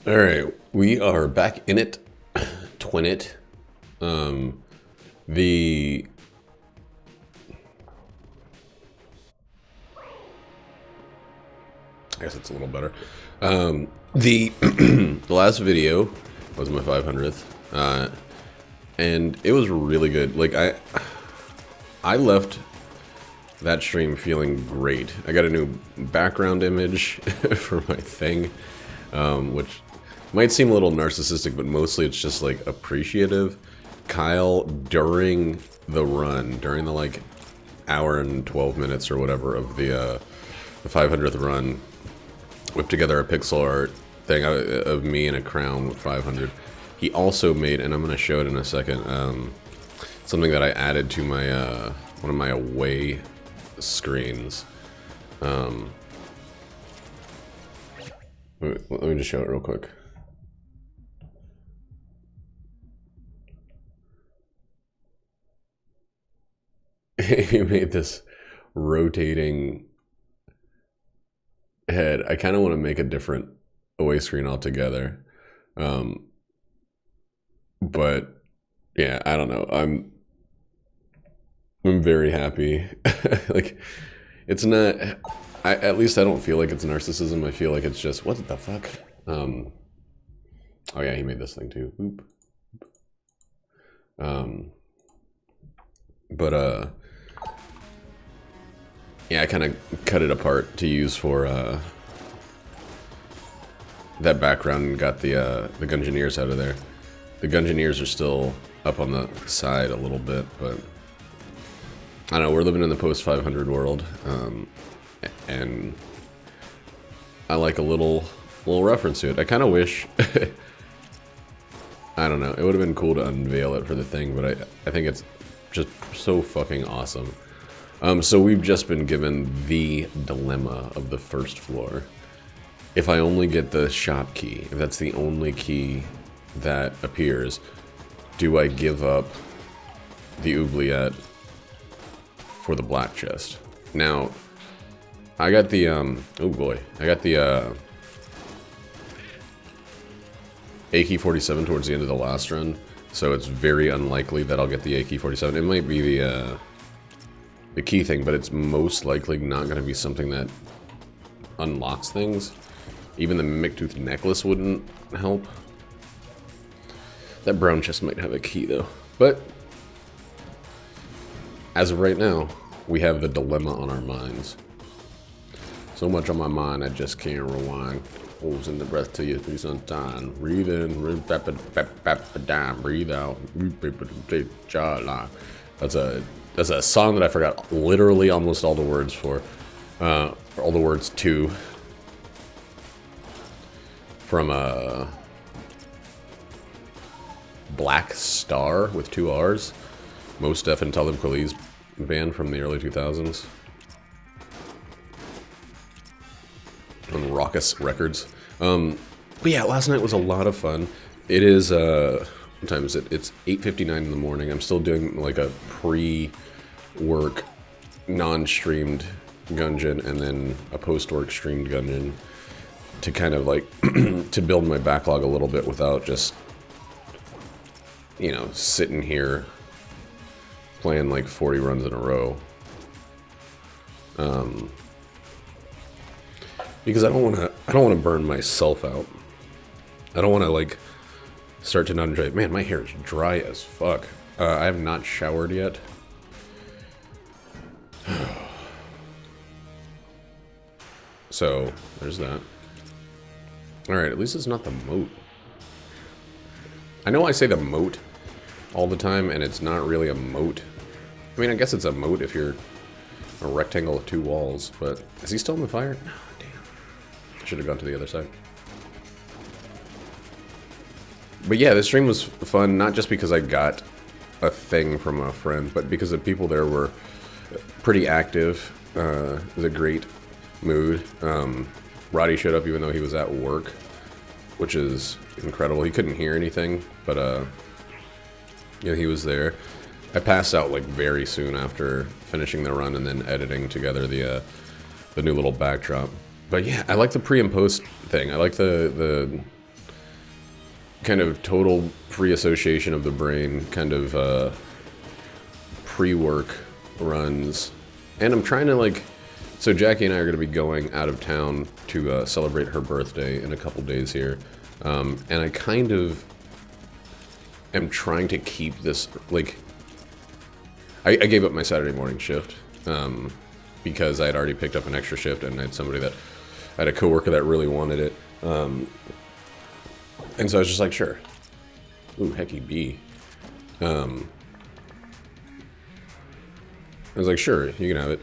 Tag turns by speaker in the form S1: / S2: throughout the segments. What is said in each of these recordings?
S1: All right, we are back in it, twin it. The I guess it's a little better. The the last video was my 500th, and it was really good. Like I left that stream feeling great. I got a new background image for my thing, which might seem a little narcissistic, but mostly it's just like appreciative. Kyle, during the run, during the like hour and 12 minutes or whatever of the 500th run, whipped together a pixel art thing of me in a crown with 500. He also made, and I'm going to show it in a second, something that I added to my one of my away screens. Let me just show it real quick. He made this rotating head. I kind of want to make a different away screen altogether. But yeah, I don't know. I'm very happy. Like, it's not, at least I don't feel like it's narcissism. I feel like it's just, what the fuck? Oh yeah, he made this thing too. Oop. Yeah, I kind of cut it apart to use for that background and got the Gungeoneers out of there. The Gungeoneers are still up on the side a little bit, but I don't know, we're living in the post-500 world, and I like a little reference to it. I kind of wish, I don't know, it would have been cool to unveil it for the thing, but I think it's just so fucking awesome. So we've just been given the dilemma of the first floor. If I only get the shop key, if that's the only key that appears, do I give up the oubliette for the black chest? Now, I got the, oh boy, I got the AK-47 towards the end of the last run, so it's very unlikely that I'll get the AK-47. It might be the key thing, but it's most likely not going to be something that unlocks things. Even the mimic tooth necklace wouldn't help. That brown chest might have a key though. But as of right now, we have the dilemma on our minds. So much on my mind, I just can't rewind. Holds in the breath till you do some time. Breathe in, breathe out. That's a song that I forgot literally almost all the words for. All the words to. From Black Star with 2 R's. Mos Def and Talib Kweli's band from the early 2000s. On Raucous Records. But yeah, last night was a lot of fun. It is, what time is it? It's 8:59 in the morning. I'm still doing like a pre-work, non-streamed Gungeon and then a post-work streamed Gungeon to kind of like, to build my backlog a little bit without just, you know, sitting here playing like 40 runs in a row. Because I don't want to burn myself out. I don't want to like start to not enjoy it. Man, my hair is dry as fuck. I have not showered yet. So there's that. All right, at least it's not the moat. I know I say the moat all the time, and it's not really a moat. I mean, I guess it's a moat if you're a rectangle of 2 walls, but is he still in the fire? No, damn. I should have gone to the other side. But yeah, this stream was fun, not just because I got a thing from a friend, but because the people there were pretty active. It was a great mood. Roddy showed up even though he was at work, which is incredible. He couldn't hear anything, but yeah, he was there. I passed out like very soon after finishing the run and then editing together the new little backdrop. But yeah, I like the pre and post thing. I like the kind of total free association of the brain, kind of pre-work runs. And I'm trying to like, so Jackie and I are going to be going out of town to celebrate her birthday in a couple days here. And I kind of am trying to keep this, like, I gave up my Saturday morning shift because I had already picked up an extra shift, and I had somebody that, I had a coworker that really wanted it. And so I was just like, sure. Ooh, hecky B. I was like, sure, you can have it.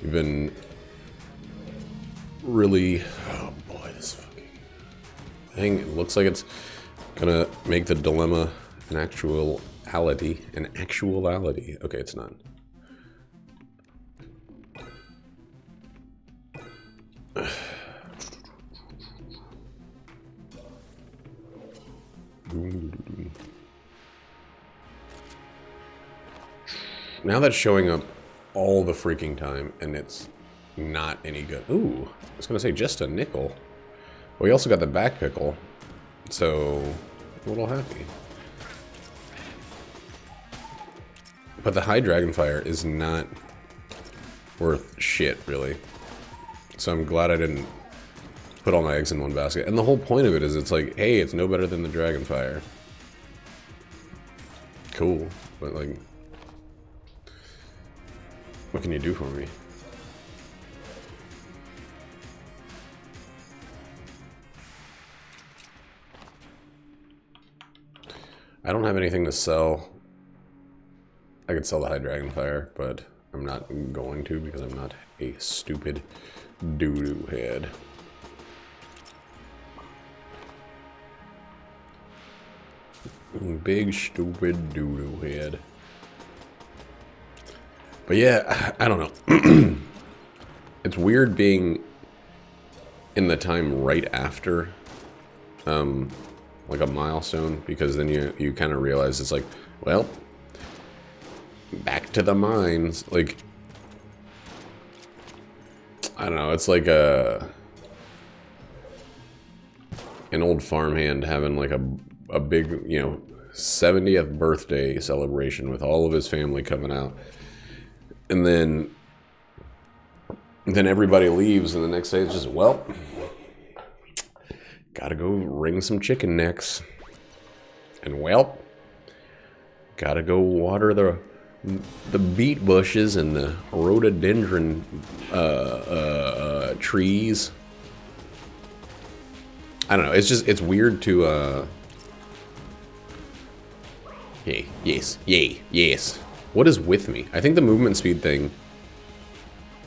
S1: You've been really, oh boy, this fucking thing, it looks like it's gonna make the dilemma an actuality. Okay, it's not. Now that's showing up all the freaking time, and it's not any good. Ooh, I was gonna say just a nickel. Well, we also got the back pickle, so a little happy. But the high dragonfire is not worth shit, really. So I'm glad I didn't put all my eggs in one basket. And the whole point of it is it's like, hey, it's no better than the dragonfire. Cool, but like, what can you do for me? I don't have anything to sell. I could sell the high dragonfire, but I'm not going to because I'm not a stupid doo-doo head. Big stupid doo-doo head. But yeah, I don't know. It's weird being in the time right after like a milestone, because then you kind of realize it's like, well, back to the mines. Like, I don't know, it's like an old farmhand having like a big, you know, 70th birthday celebration with all of his family coming out. And then everybody leaves, and the next day it's just, well, gotta go wring some chicken necks. And, well, gotta go water the beet bushes and the rhododendron trees. I don't know, it's just, it's weird to, hey, yes, yay, yes. What is with me? I think the movement speed thing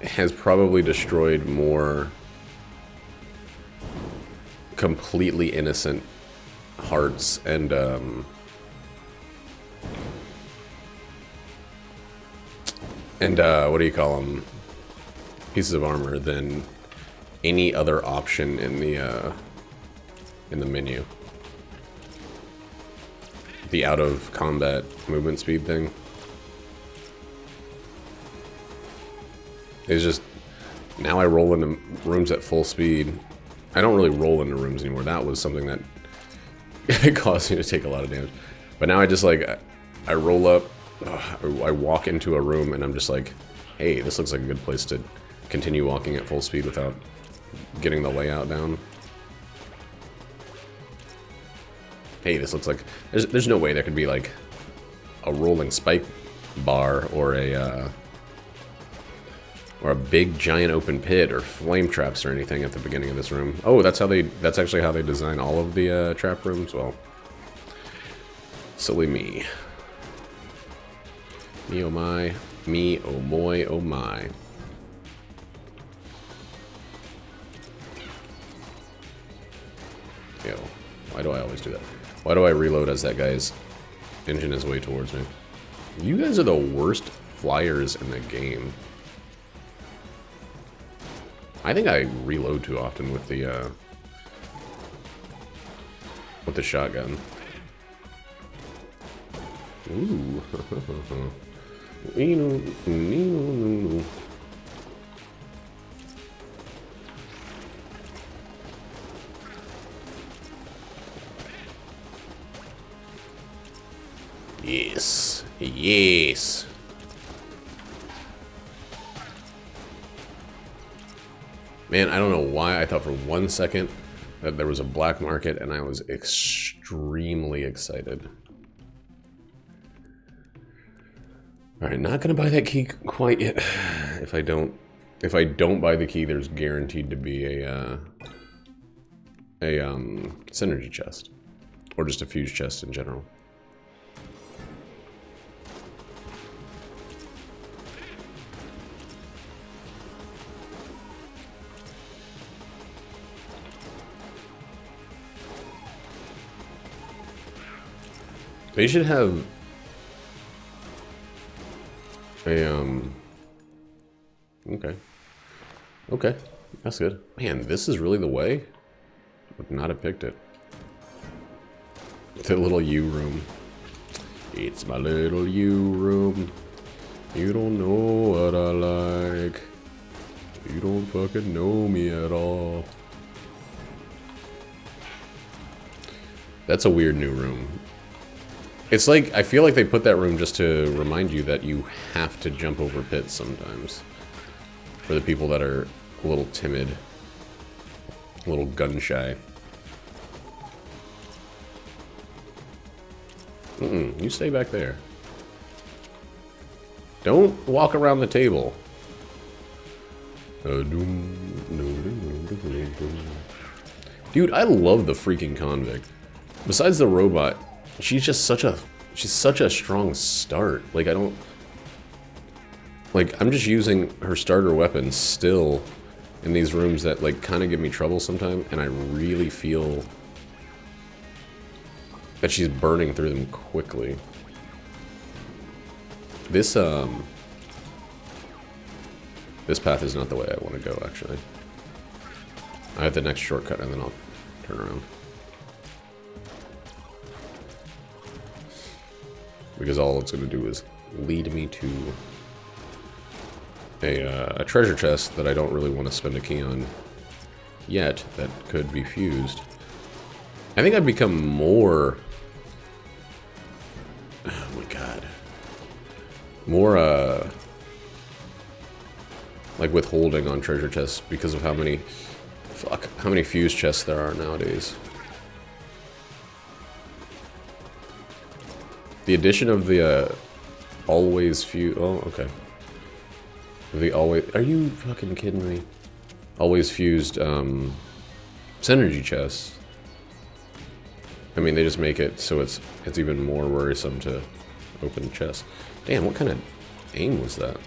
S1: has probably destroyed more completely innocent hearts and what do you call them? Pieces of armor than any other option in the menu. The out of combat movement speed thing. It's just, now I roll into rooms at full speed. I don't really roll into rooms anymore. That was something that caused me to take a lot of damage. But now I just like, I roll up, I walk into a room and I'm just like, hey, this looks like a good place to continue walking at full speed without getting the layout down. Hey, this looks like, there's no way there could be like a rolling spike bar or a big giant open pit or flame traps or anything at the beginning of this room. Oh, that's actually how they design all of the trap rooms. Well, silly me. Me oh my, me oh boy oh my. Yo, why do I always do that? Why do I reload as that guy's engine is way towards me? You guys are the worst flyers in the game. I think I reload too often with the shotgun. Ooh. Yes. Yes. Man, I don't know why I thought for 1 second that there was a black market, and I was extremely excited. Alright, not gonna buy that key quite yet. If I don't buy the key, there's guaranteed to be a synergy chest. Or just a fuse chest in general. They should have a, okay. Okay, that's good. Man, this is really the way? Would not have picked it. The little U room. It's my little U room. You don't know what I like. You don't fucking know me at all. That's a weird new room. It's like, I feel like they put that room just to remind you that you have to jump over pits sometimes. For the people that are a little timid. A little gun shy. You stay back there. Don't walk around the table. Dude, I love the freaking convict. Besides the robot, she's such a strong start. Like, I don't... Like, I'm just using her starter weapons still in these rooms that, like, kind of give me trouble sometimes, and I really feel that she's burning through them quickly. This path is not the way I want to go, actually. I have the next shortcut, and then I'll turn around. Because all it's going to do is lead me to a treasure chest that I don't really want to spend a key on yet, that could be fused. I think I've become more... Oh my god. More, like, withholding on treasure chests because of how many... Fuck, how many fuse chests there are nowadays. The addition of the, always fuse... Oh, okay. The always... Are you fucking kidding me? Always fused, synergy chests. I mean, they just make it so it's even more worrisome to open chests. Damn, what kind of aim was that?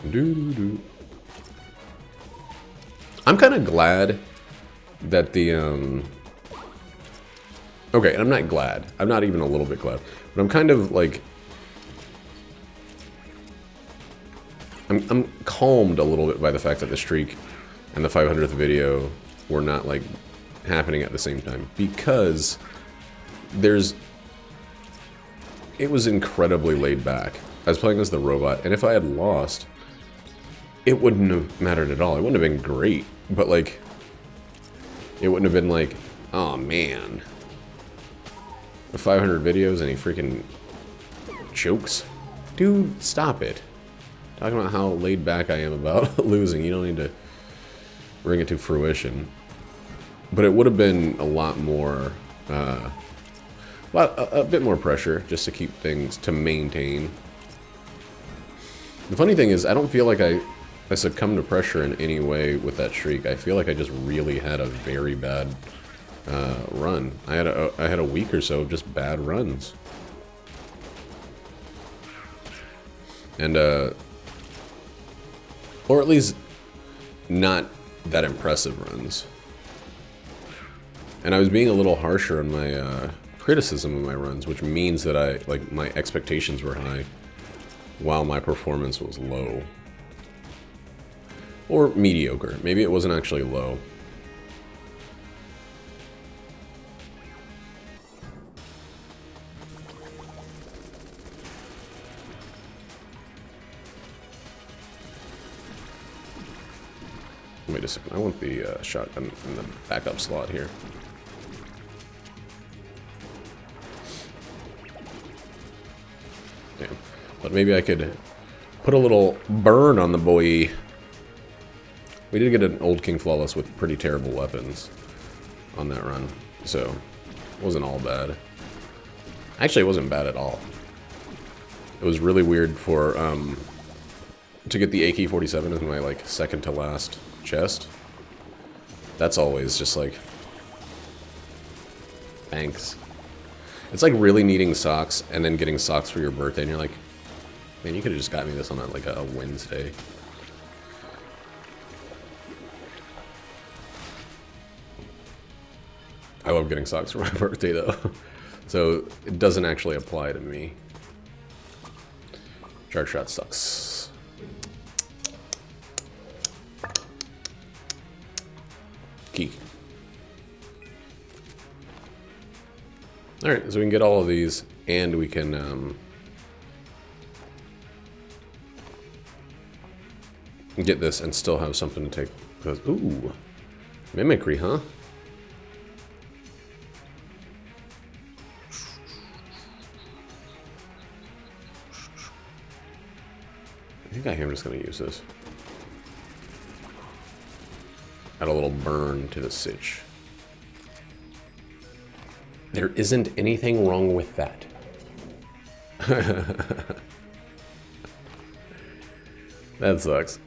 S1: Doo-doo-doo. I'm kind of glad that the, okay, and I'm not glad. I'm not even a little bit glad. But I'm kind of, like... I'm calmed a little bit by the fact that the streak and the 500th video were not, like, happening at the same time. Because there's... It was incredibly laid back. I was playing as the robot, and if I had lost, it wouldn't have mattered at all. It wouldn't have been great, but, like... It wouldn't have been like, oh man. 500 videos and he freaking chokes. Dude, stop it. Talking about how laid back I am about losing. You don't need to bring it to fruition. But it would have been a lot more, a bit more pressure just to keep things, to maintain. The funny thing is, I don't feel like I succumbed to pressure in any way with that streak. I feel like I just really had a very bad run. I had a week or so of just bad runs. And, or at least not that impressive runs. And I was being a little harsher on my criticism of my runs, which means that my expectations were high while my performance was low. Or mediocre. Maybe it wasn't actually low. Wait a second, I want the shotgun in the backup slot here. Damn. But maybe I could put a little burn on the boy. We did get an Old King Flawless with pretty terrible weapons on that run, so it wasn't all bad. Actually, it wasn't bad at all. It was really weird for, to get the AK-47 as my, like, second to last chest. That's always just like, thanks. It's like really needing socks and then getting socks for your birthday and you're like, man, you could have just got me this on like a Wednesday. I love getting socks for my birthday though. So it doesn't actually apply to me. Charge shot sucks. Key. Alright, so we can get all of these, and we can get this and still have something to take. Ooh, mimicry, huh? I think I'm just going to use this. Add a little burn to the sitch. There isn't anything wrong with that. That sucks.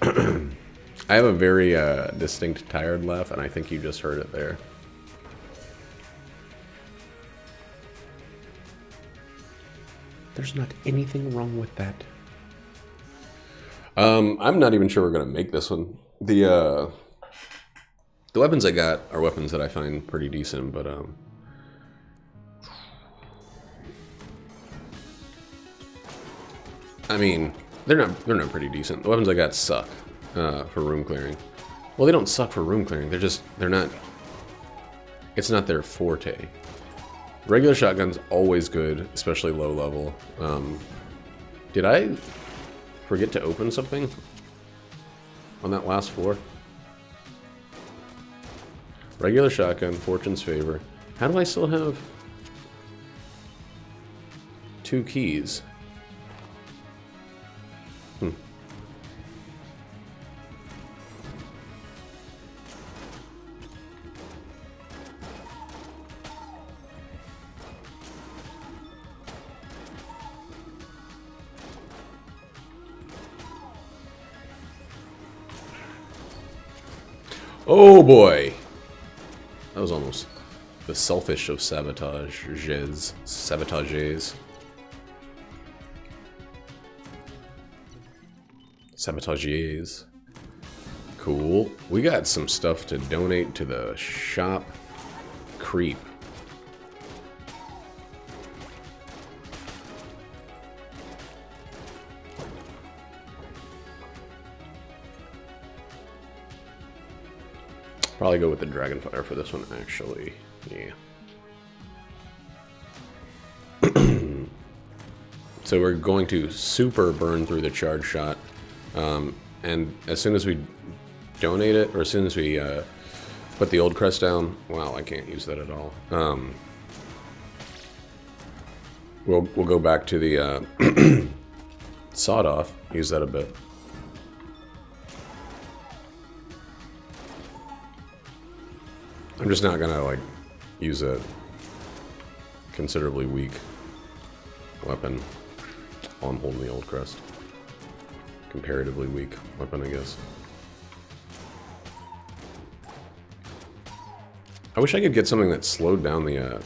S1: I have a very distinct tired laugh, and I think you just heard it there. There's not anything wrong with that. I'm not even sure we're gonna make this one. The weapons I got are weapons that I find pretty decent, but I mean, they're not pretty decent. The weapons I got suck for room clearing. Well, they don't suck for room clearing. They're not. It's not their forte. Regular shotgun's always good, especially low level. Did I forget to open something on that last floor? Regular shotgun, Fortune's Favor. How do I still have 2 keys? Oh boy! That was almost the selfish of sabotages. Sabotages. Sabotages. Cool. We got some stuff to donate to the shop. Creep. Probably go with the Dragonfire for this one, actually. Yeah. So we're going to super burn through the charge shot. And as soon as we donate it, or as soon as we put the old crest down, wow, I can't use that at all. We'll go back to the sawed off, use that a bit. I'm just not gonna like use a considerably weak weapon while I'm holding the old crest. Comparatively weak weapon, I guess. I wish I could get something that slowed down the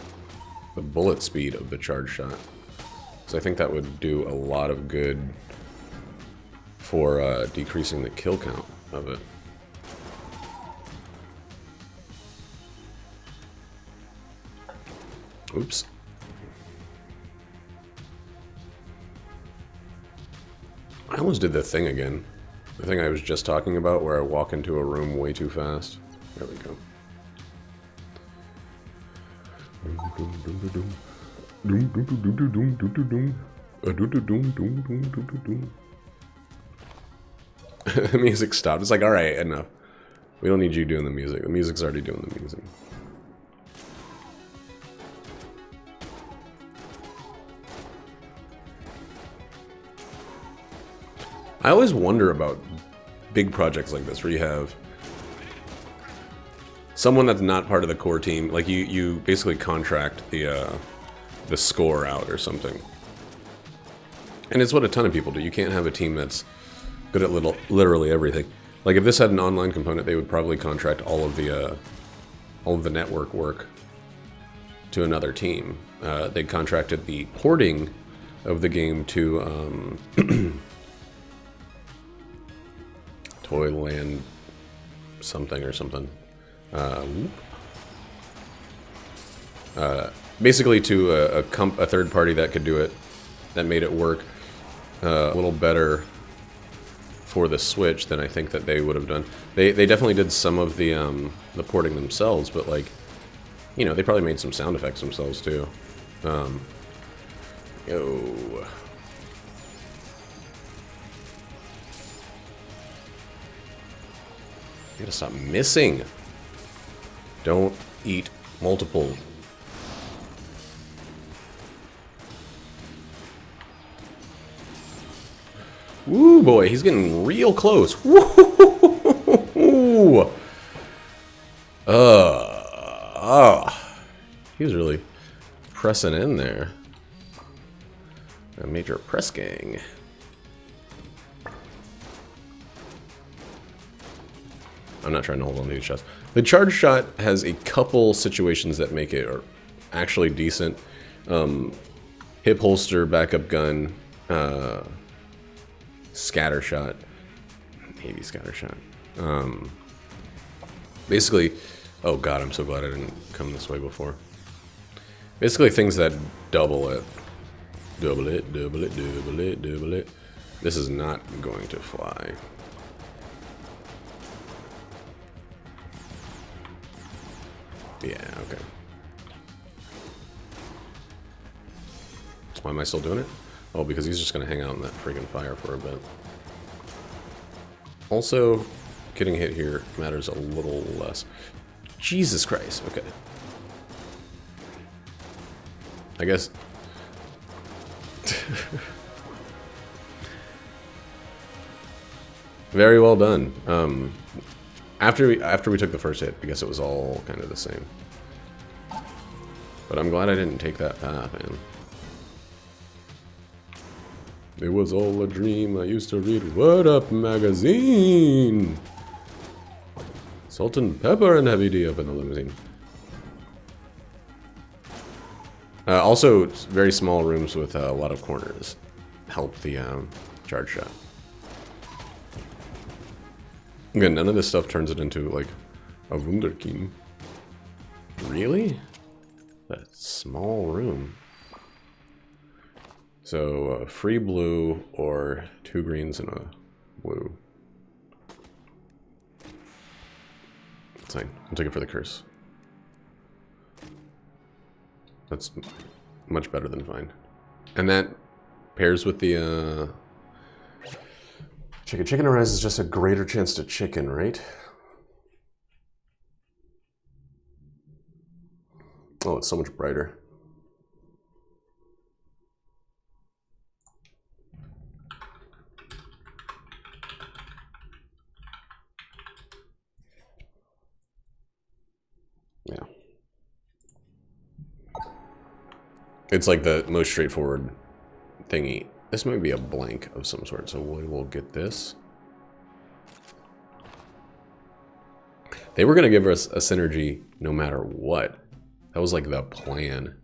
S1: bullet speed of the charge shot, because I think that would do a lot of good for decreasing the kill count of it. Oops. I almost did the thing again. The thing I was just talking about where I walk into a room way too fast. There we go. The music stopped. It's like, alright, enough. We don't need you doing the music. The music's already doing the music. I always wonder about big projects like this, where you have someone that's not part of the core team. Like, you basically contract the score out or something. And it's what a ton of people do. You can't have a team that's good at literally everything. Like, if this had an online component, they would probably contract all of the network work to another team. They contracted the porting of the game to Toyland something or something. Basically to a third party that could do it, that made it work a little better for the Switch than I think that they would have done. They definitely did some of the porting themselves, but, like, you know, they probably made some sound effects themselves too. Yo. You gotta stop missing. Don't eat multiple. Woo, boy, he's getting real close. Woo! He was really pressing in there. A major press gang. I'm not trying to hold on to these shots. The charge shot has a couple situations that make it actually decent. Hip holster, backup gun, scatter shot, maybe scatter shot. Basically, oh god, I'm so glad I didn't come this way before. Basically things that double it. Double it, double it, double it, double it. This is not going to fly. Yeah, okay. Why am I still doing it? Oh, because he's just gonna hang out in that friggin' fire for a bit. Also, getting hit here matters a little less. Jesus Christ, okay. I guess... Very well done. After we took the first hit, I guess it was all kind of the same. But I'm glad I didn't take that path, man. It was all a dream. I used to read What Up magazine. Salt and pepper and heavy D up in the limousine. Also, very small rooms with a lot of corners help the charge shot. Again, none of this stuff turns it into, like, a Wunderkind. Really? That small room. So, free blue or 2 greens and a blue. That's fine. I'll take it for the curse. That's much better than fine. And that pairs with the, Chicken and rice is just a greater chance to chicken, right? Oh, it's so much brighter. Yeah. It's like the most straightforward thingy. This might be a blank of some sort, so we will get this. They were going to give us a synergy no matter what. That was like the plan.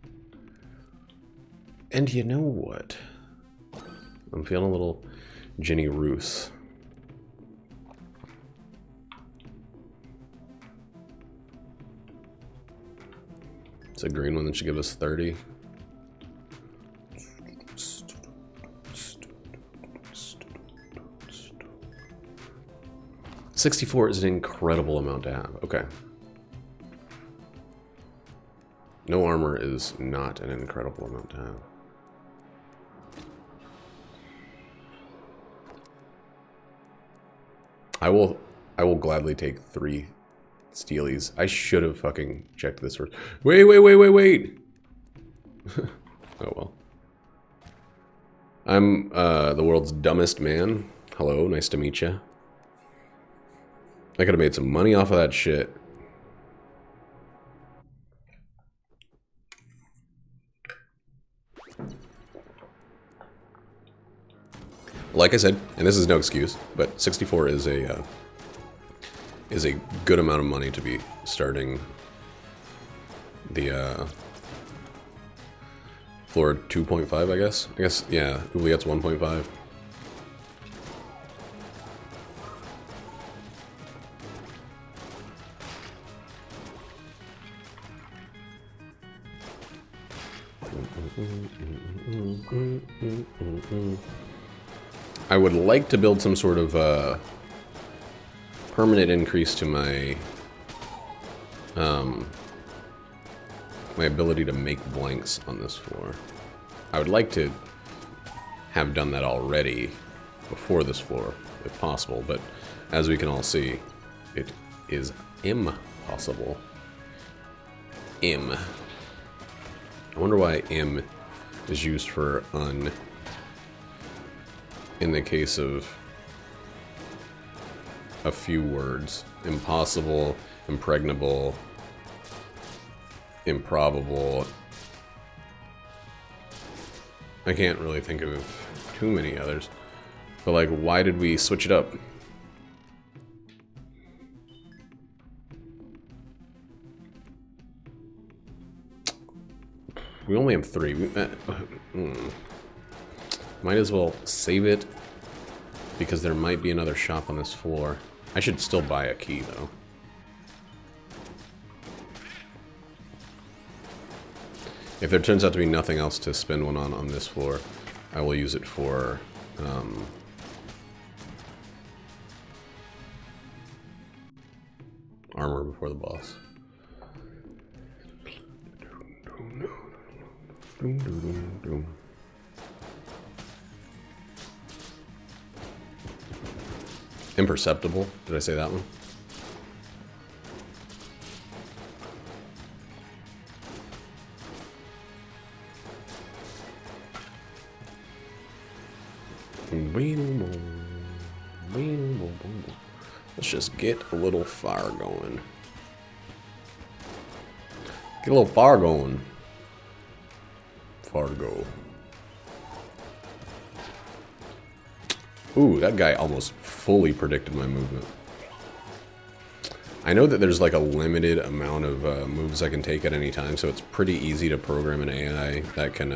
S1: And you know what? I'm feeling a little Ginny Roos. It's a green one that should give us 30. 64 is an incredible amount to have. Okay. No armor is not an incredible amount to have. I will gladly take 3 steelies. I should have fucking checked this first. Wait. Oh well. I'm the world's dumbest man. Hello, nice to meet you. I could have made some money off of that shit. Like I said, and this is no excuse, but 64 is a good amount of money to be starting the floor 2.5, I guess. Yeah, Oubliette's 1.5. I would like to build some sort of permanent increase to my my ability to make blanks on this floor. I would like to have done that already before this floor, if possible, but as we can all see, it is impossible. I wonder why im is used for un in the case of a few words. Impossible, impregnable, improbable. I can't really think of too many others. But like, why did we switch it up? We only have 3. Might as well save it, because there might be another shop on this floor. I should still buy a key, though. If there turns out to be nothing else to spend one on this floor, I will use it for armor before the boss. Imperceptible. Did I say that one? Let's just get a little fire going. Get a little fire going. Fargo. Ooh, that guy almost fully predicted my movement. I know that there's like a limited amount of moves I can take at any time, so it's pretty easy to program an AI that can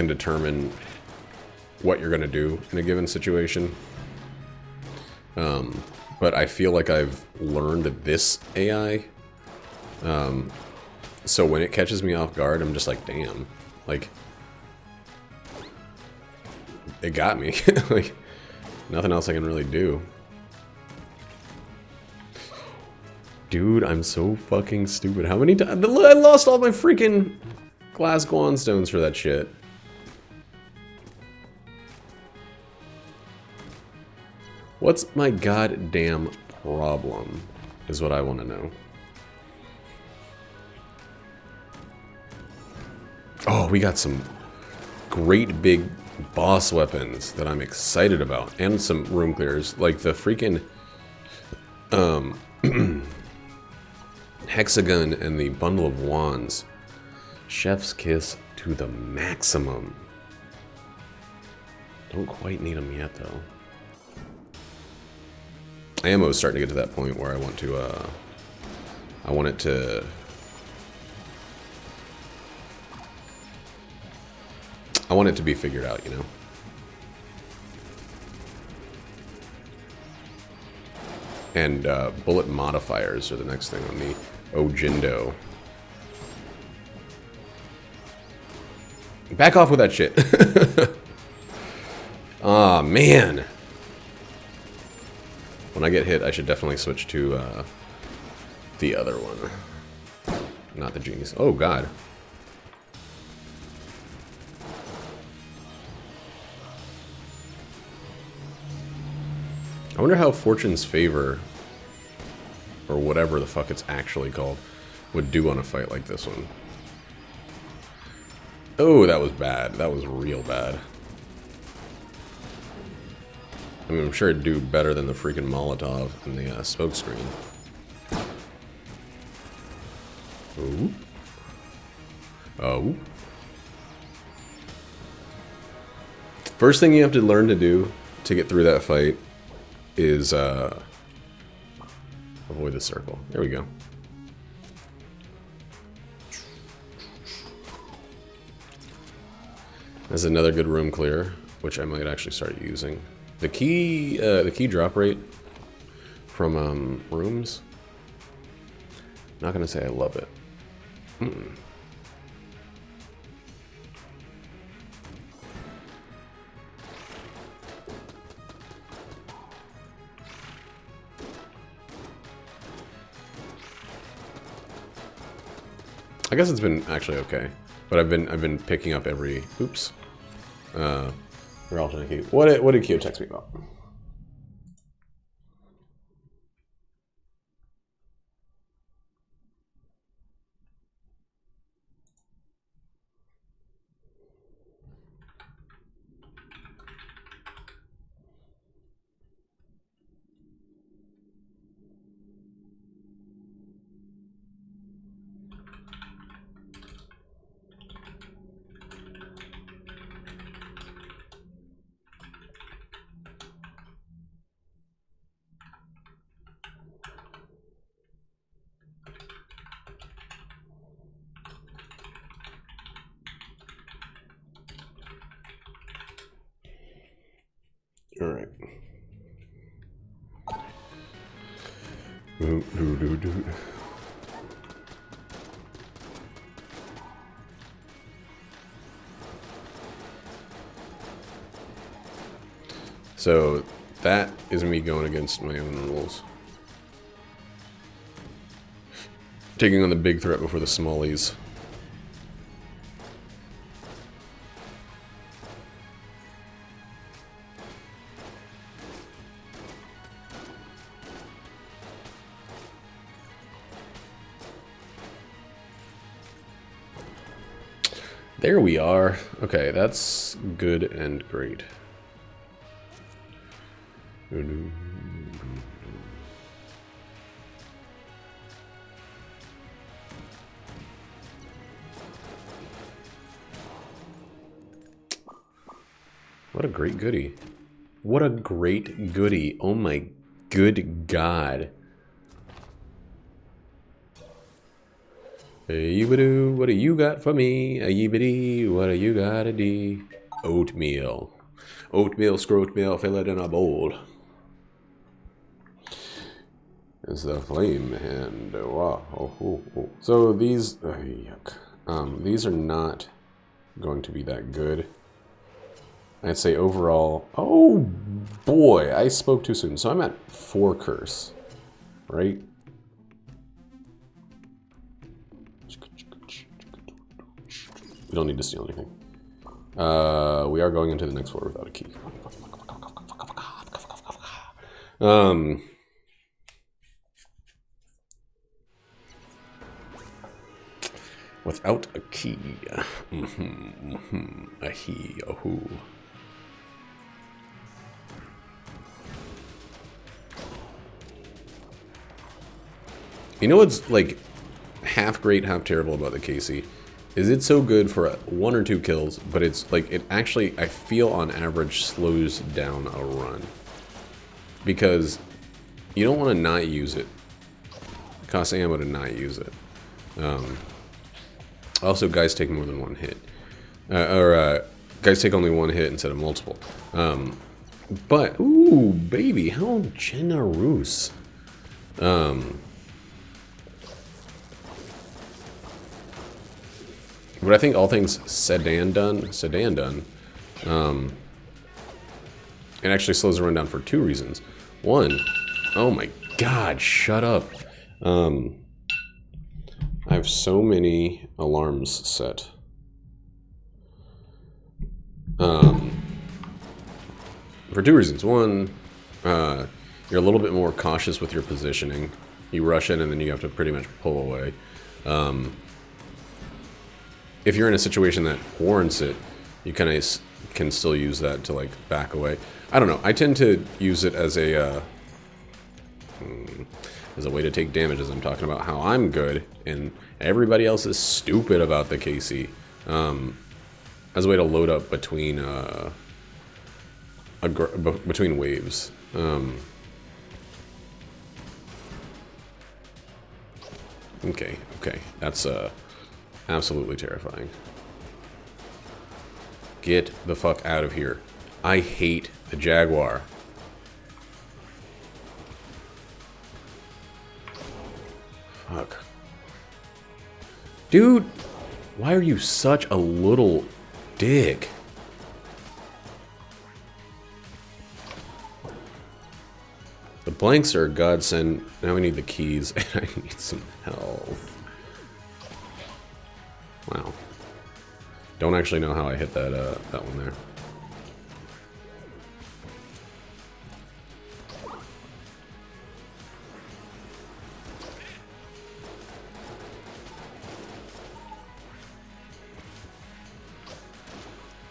S1: determine what you're gonna do in a given situation. But I feel like I've learned this AI. So when it catches me off guard, I'm just like, damn, like, it got me. Like, nothing else I can really do. Dude, I'm so fucking stupid. How many times? I lost all my freaking glass guan stones for that shit. What's my goddamn problem, is what I want to know. Oh, we got some great big boss weapons that I'm excited about. And some room clears, like the freaking hexagon and the bundle of wands. Chef's kiss to the maximum. Don't quite need them yet, though. Ammo is starting to get to that point where I want to, I want it to... I want it to be figured out, you know? And bullet modifiers are the next thing on the Ojindo. Back off with that shit. Aw, man. When I get hit, I should definitely switch to the other one. Not the genies. Oh, God. I wonder how Fortune's Favor, or whatever the fuck it's actually called, would do on a fight like this one. Oh, that was bad. That was real bad. I mean, I'm sure it'd do better than the freaking Molotov and the smoke screen. Oh. Oh. First thing you have to learn to do to get through that fight is avoid the circle. There we go. That's another good room clear, which I might actually start using. The key drop rate from rooms. Not gonna say I love it. I guess it's been actually okay, but I've been picking up every oops. Your alternate key. What did Kyo text me about? All right. So that is me going against my own rules. Taking on the big threat before the smallies. There we are. Okay, that's good and great. What a great goodie. What a great goodie. Oh my good God. Hey-yee-ba-doo, what do you got for me? A-yee-ba-dee, what do you got a dee? Oatmeal. Oatmeal, scroatmeal, fill it in a bowl. It's the flame hand. Wow. Oh. So these, yuck. These are not going to be that good. I'd say overall, oh boy, I spoke too soon. So I'm at 4 curse, right? We don't need to steal anything. We are going into the next floor without a key. Without a key. A he, a who. You know what's like half great, half terrible about the Casey? Is it so good for 1 or 2 kills, but it's like it actually, I feel on average, slows down a run. Because you don't want to not use it. It costs ammo to not use it. Also, guys take more than 1 hit. Guys take only 1 hit instead of multiple. But, ooh, baby, how generous. But I think all things said and done, it actually slows the run down for 2 reasons. 1, oh my God, shut up. I have so many alarms set. For 2 reasons. 1, you're a little bit more cautious with your positioning. You rush in and then you have to pretty much pull away. If you're in a situation that warrants it, you kind of can still use that to like back away. I don't know. I tend to use it as a way to take damage, as I'm talking about how I'm good and everybody else is stupid about the KC. As a way to load up between between waves. Okay, that's absolutely terrifying. Get the fuck out of here. I hate the Jaguar. Fuck. Dude, why are you such a little dick? The blanks are a godsend. Now we need the keys, and I need some health. Wow. Don't actually know how I hit that that one there.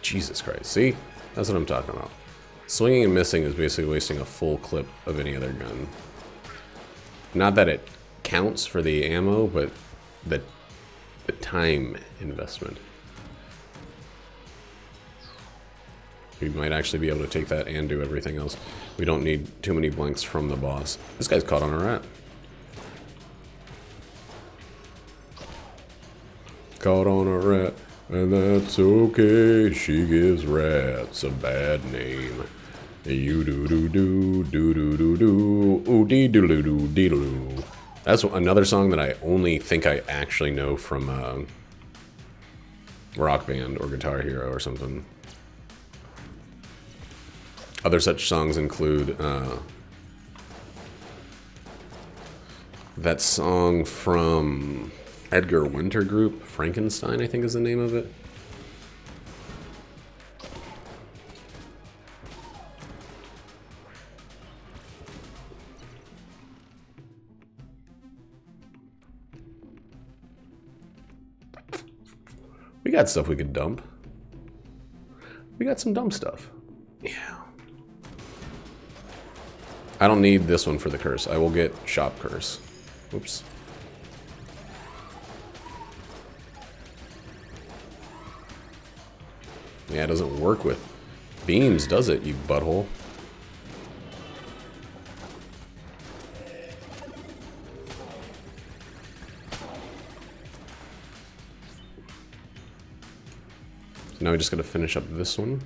S1: Jesus Christ. See? That's what I'm talking about. Swinging and missing is basically wasting a full clip of any other gun. Not that it counts for the ammo, but the time investment. We might actually be able to take that and do everything else. We don't need too many blanks from the boss. This guy's caught on a rat. Caught on a rat, and that's okay. She gives rats a bad name. You do do do do do do do ooh dee doo doo doo dee doo. That's another song that I only think I actually know from Rock Band or Guitar Hero or something. Other such songs include that song from Edgar Winter Group, Frankenstein, I think is the name of it. We got stuff we could dump. We got some dumb stuff. Yeah. I don't need this one for the curse. I will get shop curse. Oops. Yeah, it doesn't work with beams, does it, you butthole? So now we just gotta finish up this one.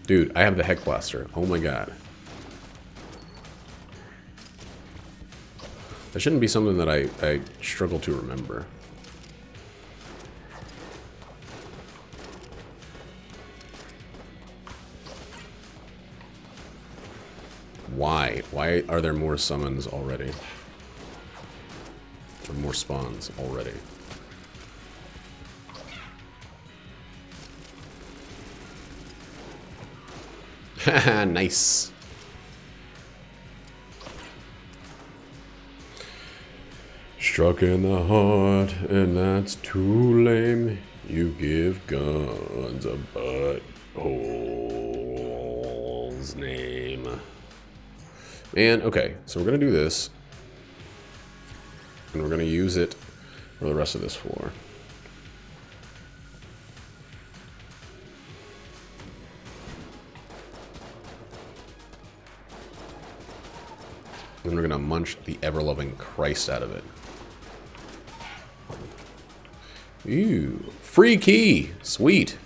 S1: Dude, I have the Heck Blaster. Oh my god. That shouldn't be something that I struggle to remember. Why? Why are there more summons already? Or more spawns already? Haha, nice. Struck in the heart, and that's too lame. You give guns a butthole's name. And, okay, so we're gonna do this. And we're gonna use it for the rest of this floor. And we're gonna munch the ever-loving Christ out of it. Ew. Free key! Sweet!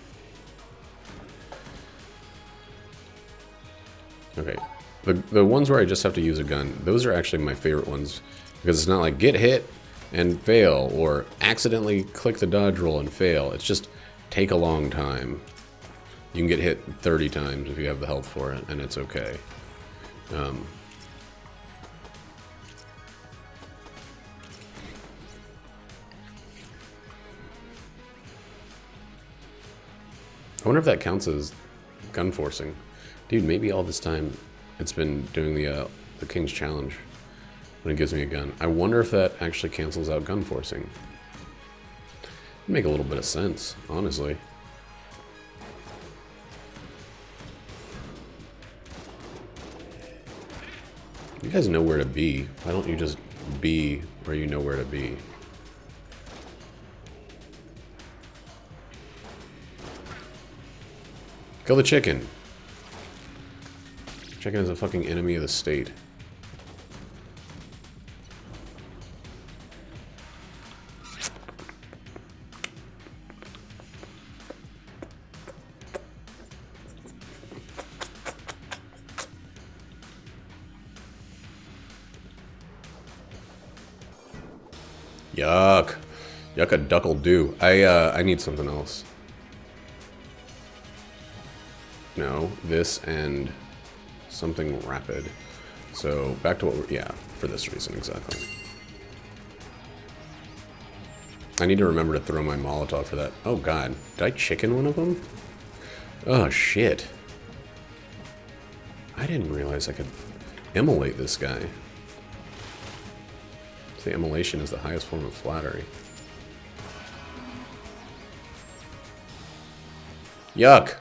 S1: Okay. The ones where I just have to use a gun, those are actually my favorite ones. Because it's not like get hit and fail, or accidentally click the dodge roll and fail. It's just take a long time. You can get hit 30 times if you have the health for it, and it's okay. I wonder if that counts as gun forcing. Dude, maybe all this time it's been doing the King's Challenge when it gives me a gun. I wonder if that actually cancels out gun forcing. It'd make a little bit of sense, honestly. You guys know where to be. Why don't you just be where you know where to be? Kill the chicken. Chicken is a fucking enemy of the state. Yuck. Yuck a duck'll do. I need something else. No, this and something rapid. So back to what we're, yeah, for this reason exactly. I need to remember to throw my Molotov for that. Oh god, did I chicken one of them? Oh shit. I didn't realize I could immolate this guy. The immolation is the highest form of flattery. Yuck!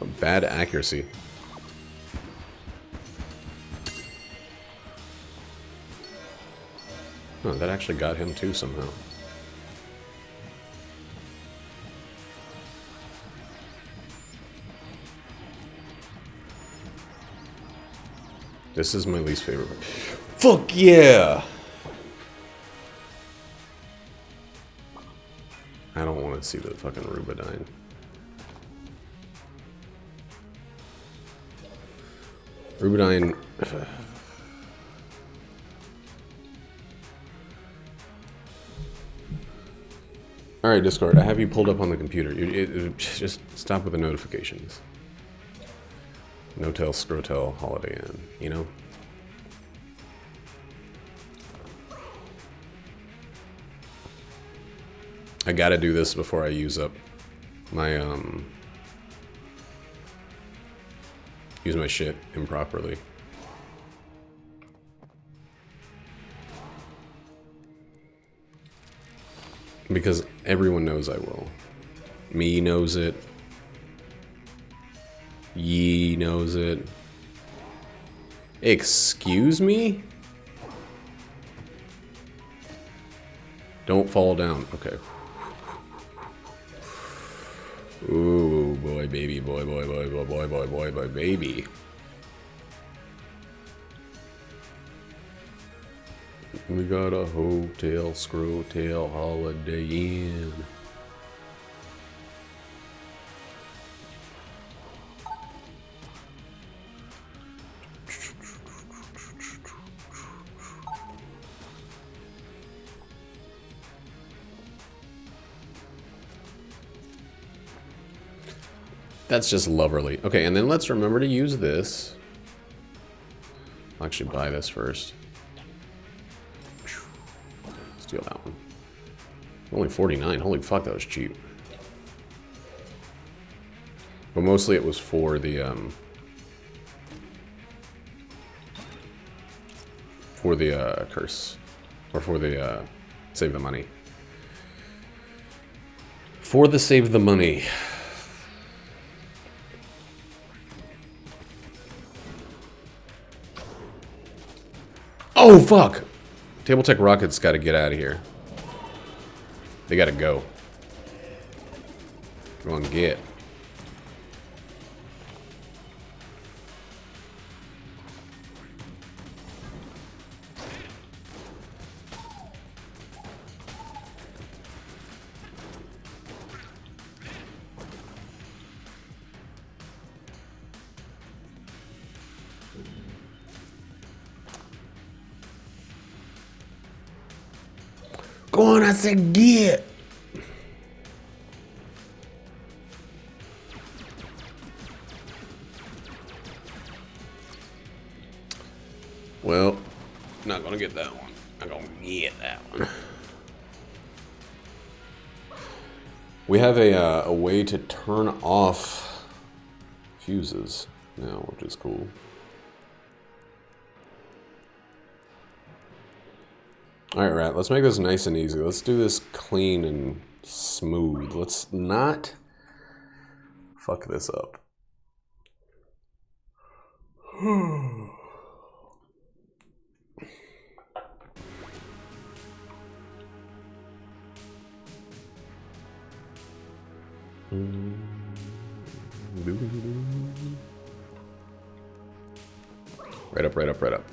S1: A bad accuracy. Oh, that actually got him too somehow. This is my least favorite. Fuck yeah! I don't want to see the fucking Rubidine. Rubidine. Alright, Discord, I have you pulled up on the computer. Just stop with the notifications. No-tell, scrotel, Holiday Inn, you know? I gotta do this before I use up my, use my shit improperly. Because everyone knows I will. Me knows it. Ye knows it. Excuse me? Don't fall down. Okay. Ooh, boy, baby, boy, boy, boy, boy, boy, boy, boy, boy, baby. We got a hotel, scrotel, Holiday Inn. That's just loverly. Okay, and then let's remember to use this. I'll actually buy this first. Steal that one. Only 49. Holy fuck, that was cheap. But mostly it was for the curse. Or for the save the money. For the save the money. Oh, fuck! Table Tech Rockets gotta get out of here. They gotta go. Go on, get. Go on, I said get. Well, not gonna get that one. Not gonna get that one. We have a way to turn off fuses now, which is cool. Alright, Rat, let's make this nice and easy. Let's do this clean and smooth. Let's not fuck this up. Right up, right up, right up.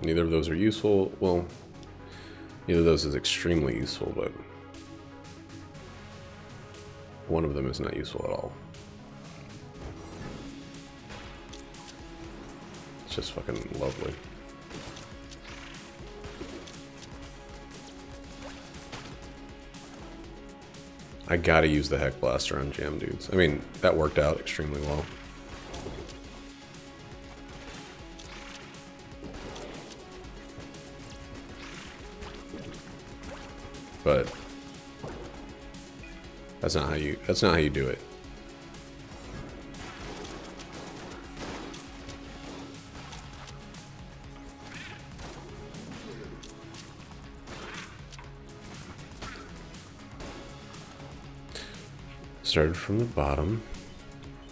S1: Neither of those are useful. Well, neither of those is extremely useful, but one of them is not useful at all. It's just fucking lovely. I gotta use the Heck Blaster on Jam Dudes. I mean, that worked out extremely well. But that's not how you do it. Started from the bottom.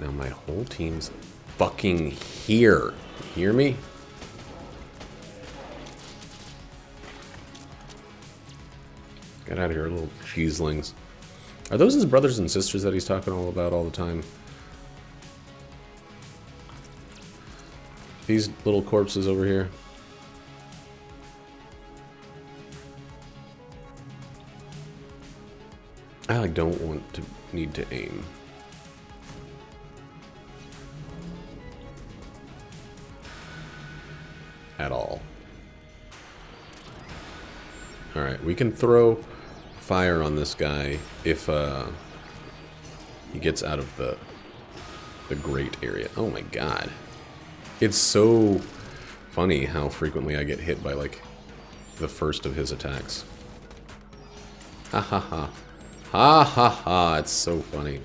S1: Now my whole team's fucking here. You hear me? Get out of here, little cheeselings. Are those his brothers and sisters that he's talking all about all the time? These little corpses over here. I like don't want to need to aim. At all. Alright, we can throw fire on this guy if he gets out of the grate area. Oh my god. It's so funny how frequently I get hit by like the first of his attacks. Ha ha ha. Ha ha ha, it's so funny.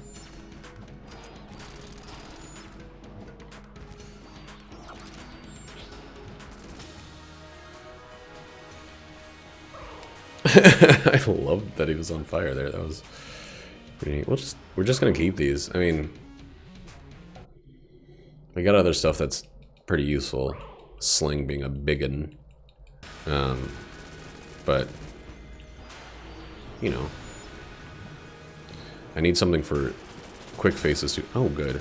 S1: I loved that he was on fire there. That was pretty neat. We're just gonna keep these. I mean, we got other stuff that's pretty useful. Sling being a biggin. But you know, I need something for quick faces too. Oh, good.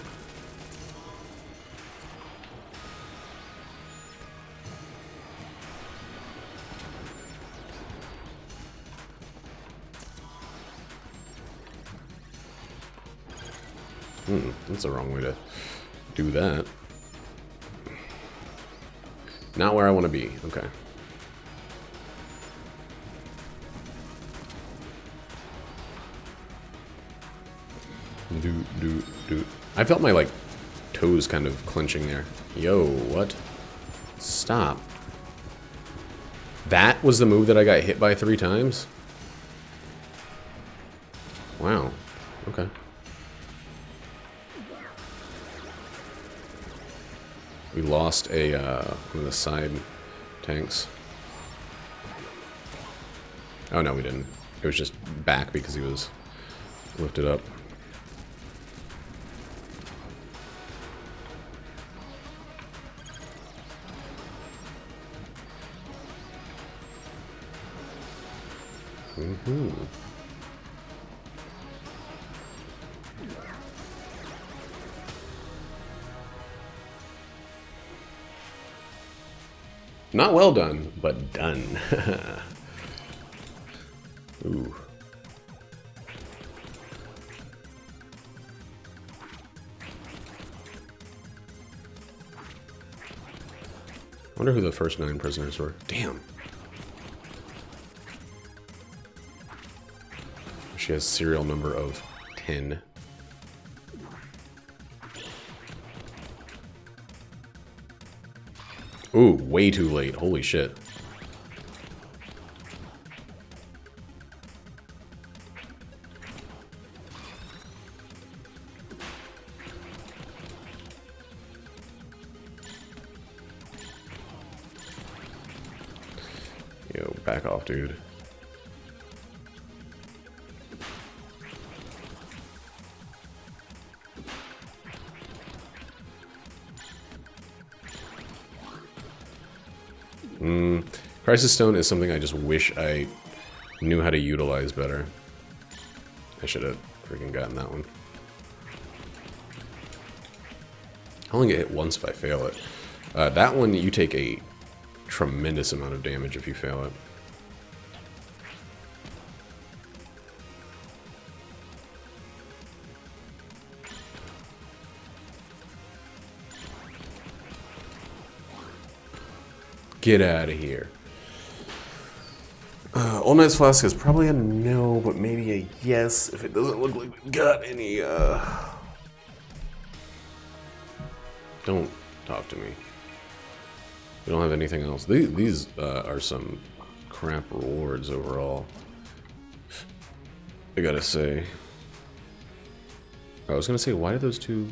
S1: That's the wrong way to do that. Not where I want to be. Okay. Do. I felt my, like, toes kind of clenching there. Yo, what? Stop. That was the move that I got hit by 3 times? Wow. Okay. We lost one of the side tanks. Oh, no, we didn't. It was just back because he was lifted up. Not well done, but done. Ooh. I wonder who the first 9 prisoners were. Damn. She has serial number of 10. Ooh, way too late. Holy shit. Yo, back off, dude. Crisis Stone is something I just wish I knew how to utilize better. I should have freaking gotten that one. I only get hit once if I fail it. That one, you take a tremendous amount of damage if you fail it. Get out of here. All Night's Flask is probably a no, but maybe a yes if it doesn't look like we got any, Don't talk to me. We don't have anything else. These are some crap rewards overall. I gotta say. I was gonna say, why did those two...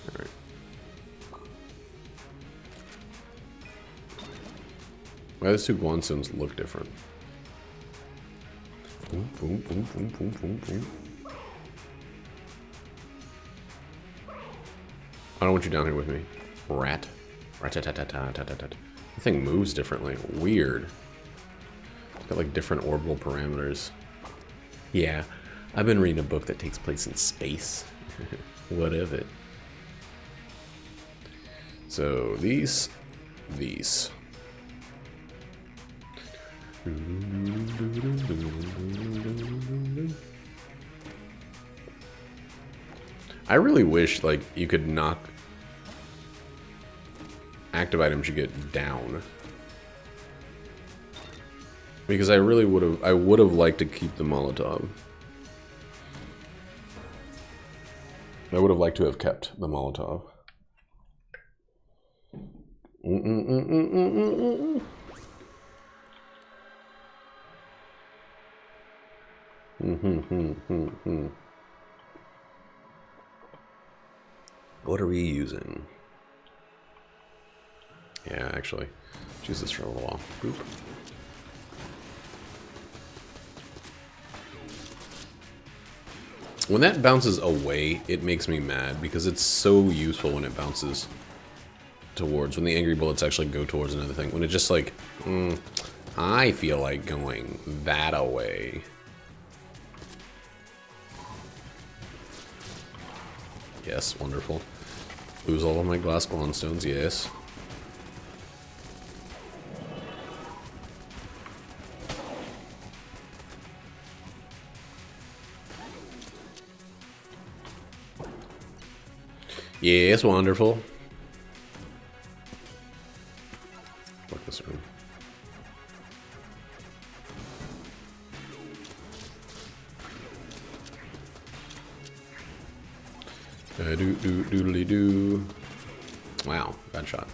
S1: Alright. Why do those two Guanstones look different? Boom, boom, boom, boom, boom, boom, boom. I don't want you down here with me. Rat. Rat-ta-ta-ta-ta-ta-ta-ta. The thing moves differently. Weird. It's got like different orbital parameters. Yeah, I've been reading a book that takes place in space. What of it? So these. I really wish like you could knock active items you get down. Because I really would have liked to keep the Molotov. I would have liked to have kept the Molotov. What are we using? Yeah, actually, choose this for a little while. Boop. When that bounces away, it makes me mad because it's so useful when it bounces towards, when the angry bullets actually go towards another thing. When it just like, I feel like going that away. Yes, wonderful. Lose all of my glass Guanstones, yes. Yes, wonderful. Fuck this room. Doodly-doo. Wow, bad shot.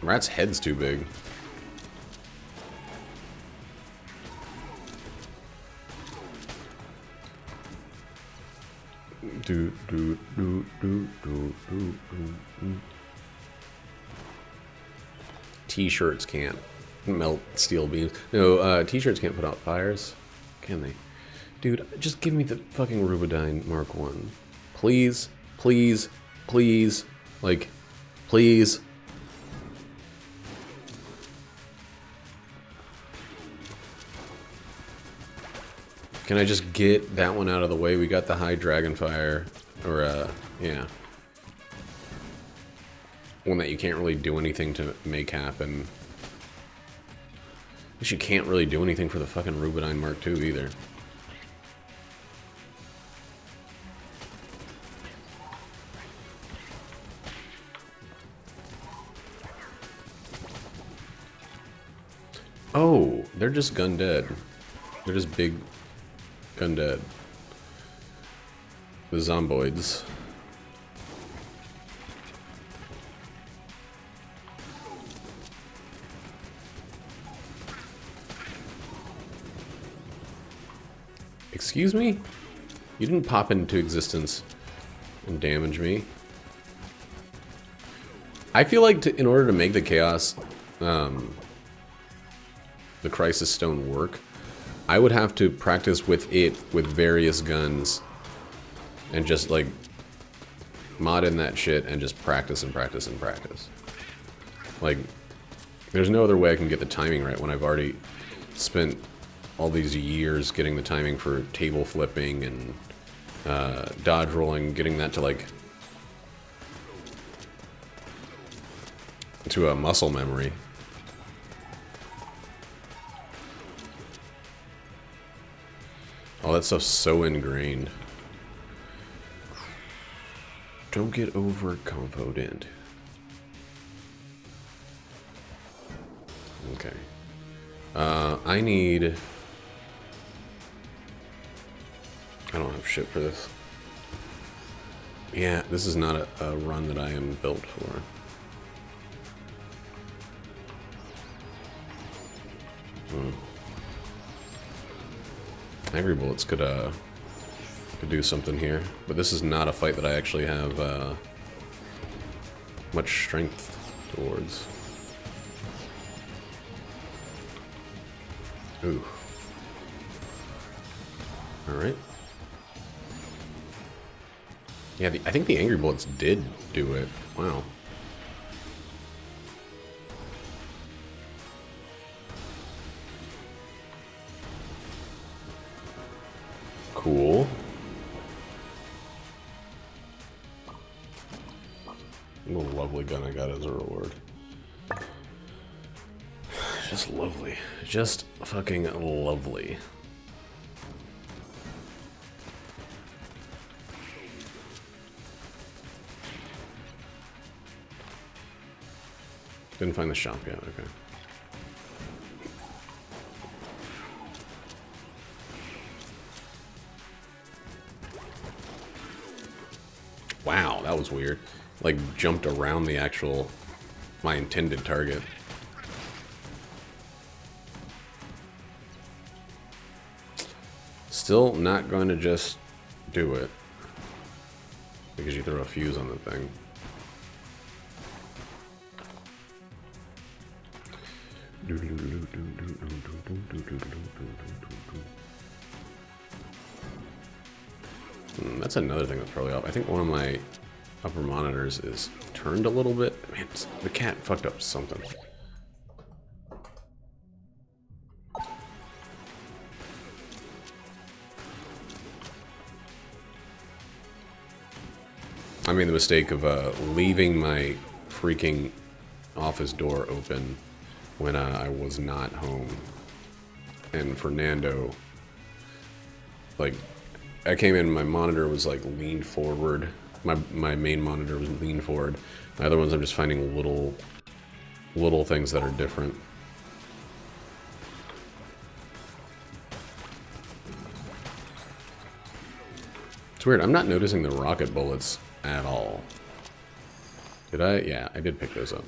S1: Rat's head's too big. T-shirts can't melt steel beams. No, T-shirts can't put out fires, can they? Dude, just give me the fucking Rubidyne Mark 1. Please, please, please, like, please. Can I just get that one out of the way? We got the high Dragonfire, or, yeah. One that you can't really do anything to make happen. At least you can't really do anything for the fucking Rubidyne Mark II either. Oh, they're just gun dead. They're just big Gundead. The zomboids. Excuse me? You didn't pop into existence and damage me. I feel like in order to make the Chaos, the Crisis Stone work, I would have to practice with it with various guns and just like mod in that shit and just practice and practice and practice. Like, there's no other way I can get the timing right when I've already spent all these years getting the timing for table flipping and dodge rolling, getting that to like to a muscle memory. All that stuff's so ingrained. Don't get overconfident. Okay. I need... I don't have shit for this. Yeah, this is not a run that I am built for. Angry Bullets could do something here, but this is not a fight that I actually have much strength towards. Ooh. Alright. Yeah, I think the Angry Bullets did do it. Wow. Cool. What a lovely gun I got as a reward. Just lovely. Just fucking lovely. Didn't find the shop yet, okay. Wow, that was weird. Like, jumped around the actual, my intended target. Still not going to just do it. Because you throw a fuse on the thing. That's another thing that's probably up. I think one of my upper monitors is turned a little bit. Man, the cat fucked up something. I made the mistake of leaving my freaking office door open when I was not home. And Fernando, like, I came in, my monitor was like leaned forward. My main monitor was leaned forward. My other ones, I'm just finding little things that are different. It's weird, I'm not noticing the rocket bullets at all. Did I? Yeah, I did pick those up.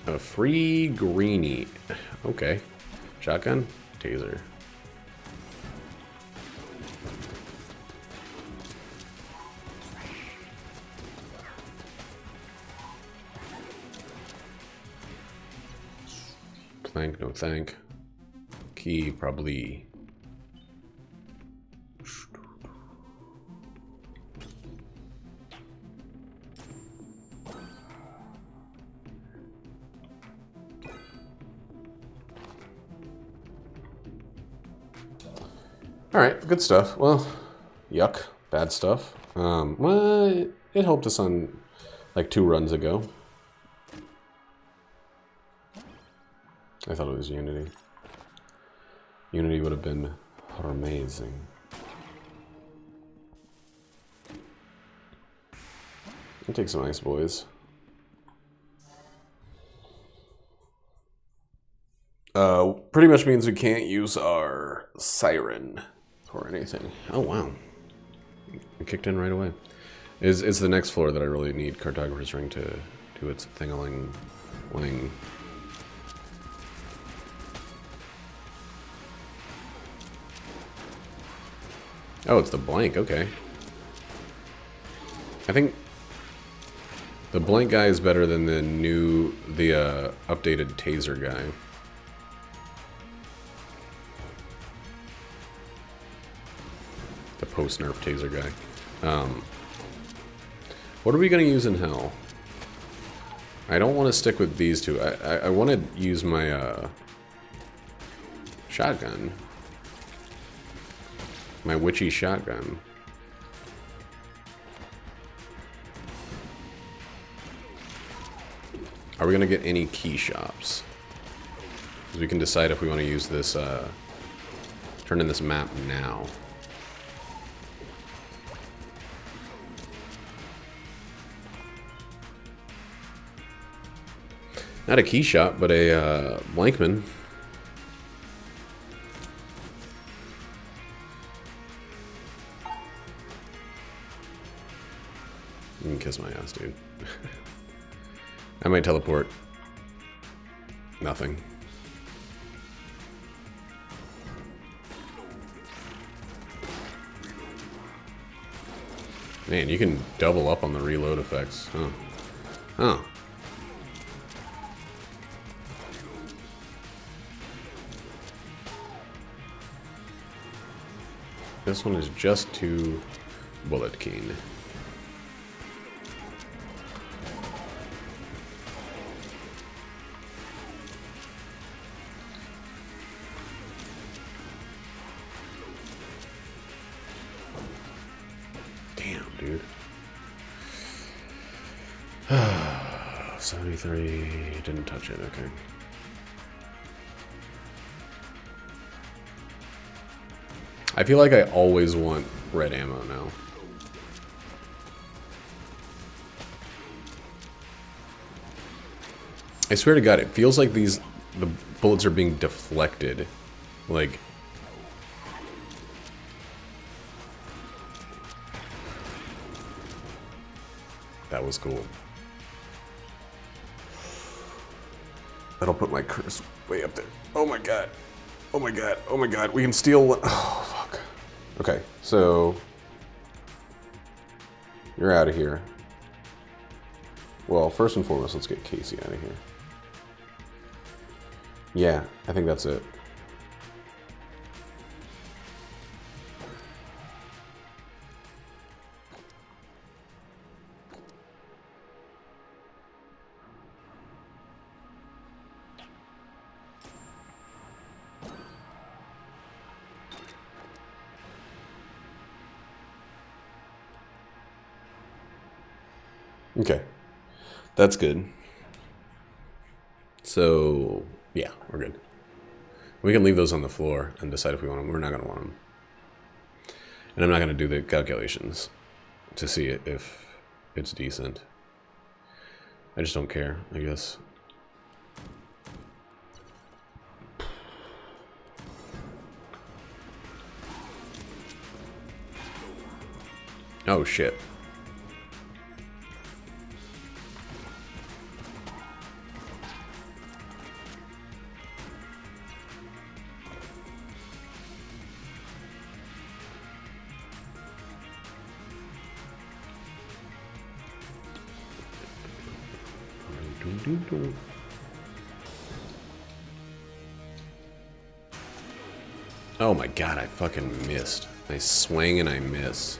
S1: A free greenie. Okay. Shotgun? Taser. Plank, no thank. Key, probably. Alright, good stuff. Well, yuck. Bad stuff. Well, it helped us on like 2 runs ago. I thought it was Unity. Unity would have been amazing. I'll take some ice boys. Pretty much means we can't use our siren or anything. Oh wow. It kicked in right away. It's the next floor that I really need Cartographer's Ring to do its thing-a-ling-ling. Oh, it's the blank, okay. I think the blank guy is better than the updated taser guy. The post-nerf taser guy. What are we going to use in hell? I don't want to stick with these two. I want to use my shotgun. My witchy shotgun. Are we going to get any key shops? Because we can decide if we want to use this, turn in this map now. Not a key shop, but a Blankman. You can kiss my ass, dude. I might teleport. Nothing. Man, you can double up on the reload effects. Huh. Huh. This one is just too bullet keen. Damn, dude. 73, didn't touch it, okay. I feel like I always want red ammo now. I swear to God, it feels like the bullets are being deflected. Like... That was cool. That'll put my curse way up there. Oh my God. Oh my God. Oh my God. We can steal one. Oh, fuck. Okay, so... You're out of here. Well, first and foremost, let's get Casey out of here. Yeah, I think that's it. Okay, that's good. So, yeah, we're good. We can leave those on the floor and decide if we want them. We're not going to want them. And I'm not going to do the calculations to see if it's decent. I just don't care, I guess. Oh, shit. Oh my God, I fucking missed. I swing and I miss.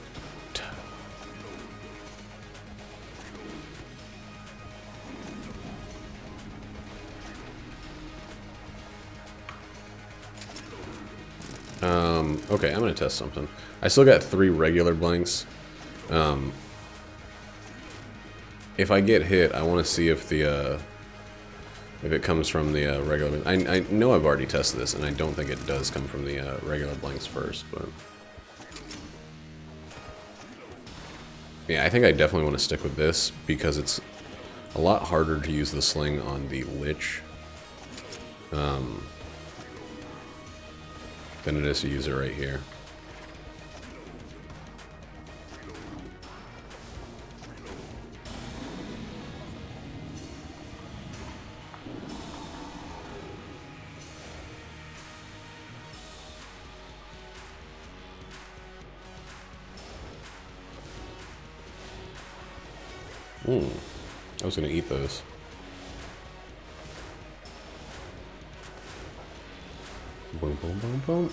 S1: Okay, I'm gonna test something. I still got 3 regular blanks. If I get hit, I want to see if the if it comes from the regular. I know I've already tested this, and I don't think it does come from the regular blanks first, but Yeah, I think I definitely want to stick with this because it's a lot harder to use the sling on the Lich than it is to use it right here. I was gonna eat those. Boom, boom, boom, boom.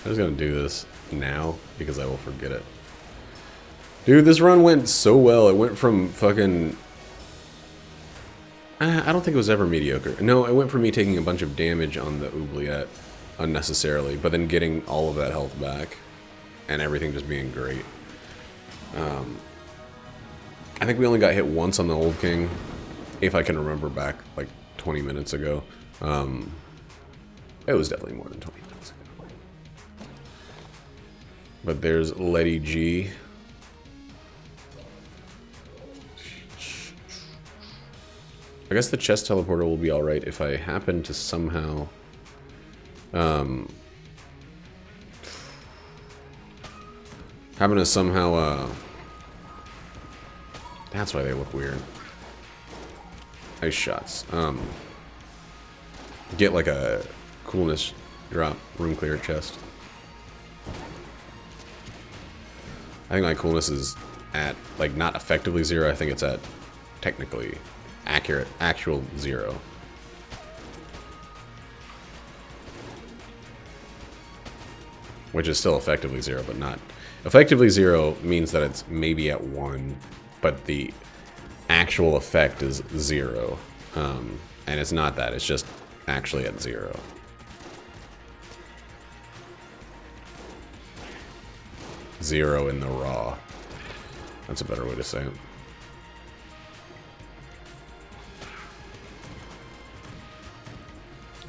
S1: I was gonna do this now because I will forget it. Dude, this run went so well. It went from fucking... I don't think it was ever mediocre. No, it went from me taking a bunch of damage on the oubliette unnecessarily, but then getting all of that health back and everything just being great. I think we only got hit once on the Old King, if I can remember back like 20 minutes ago. It was definitely more than 20 minutes ago. But there's EtG. I guess the chest teleporter will be alright if I happen to somehow... That's why they look weird. Nice shots. Get like a coolness drop, room clear chest. I think my coolness is at, like, not effectively 0, I think it's at technically actual 0. Which is still effectively 0, but not... Effectively 0 means that it's maybe at 1, but the actual effect is 0. And it's not that, it's just actually at 0. Zero in the raw. That's a better way to say it.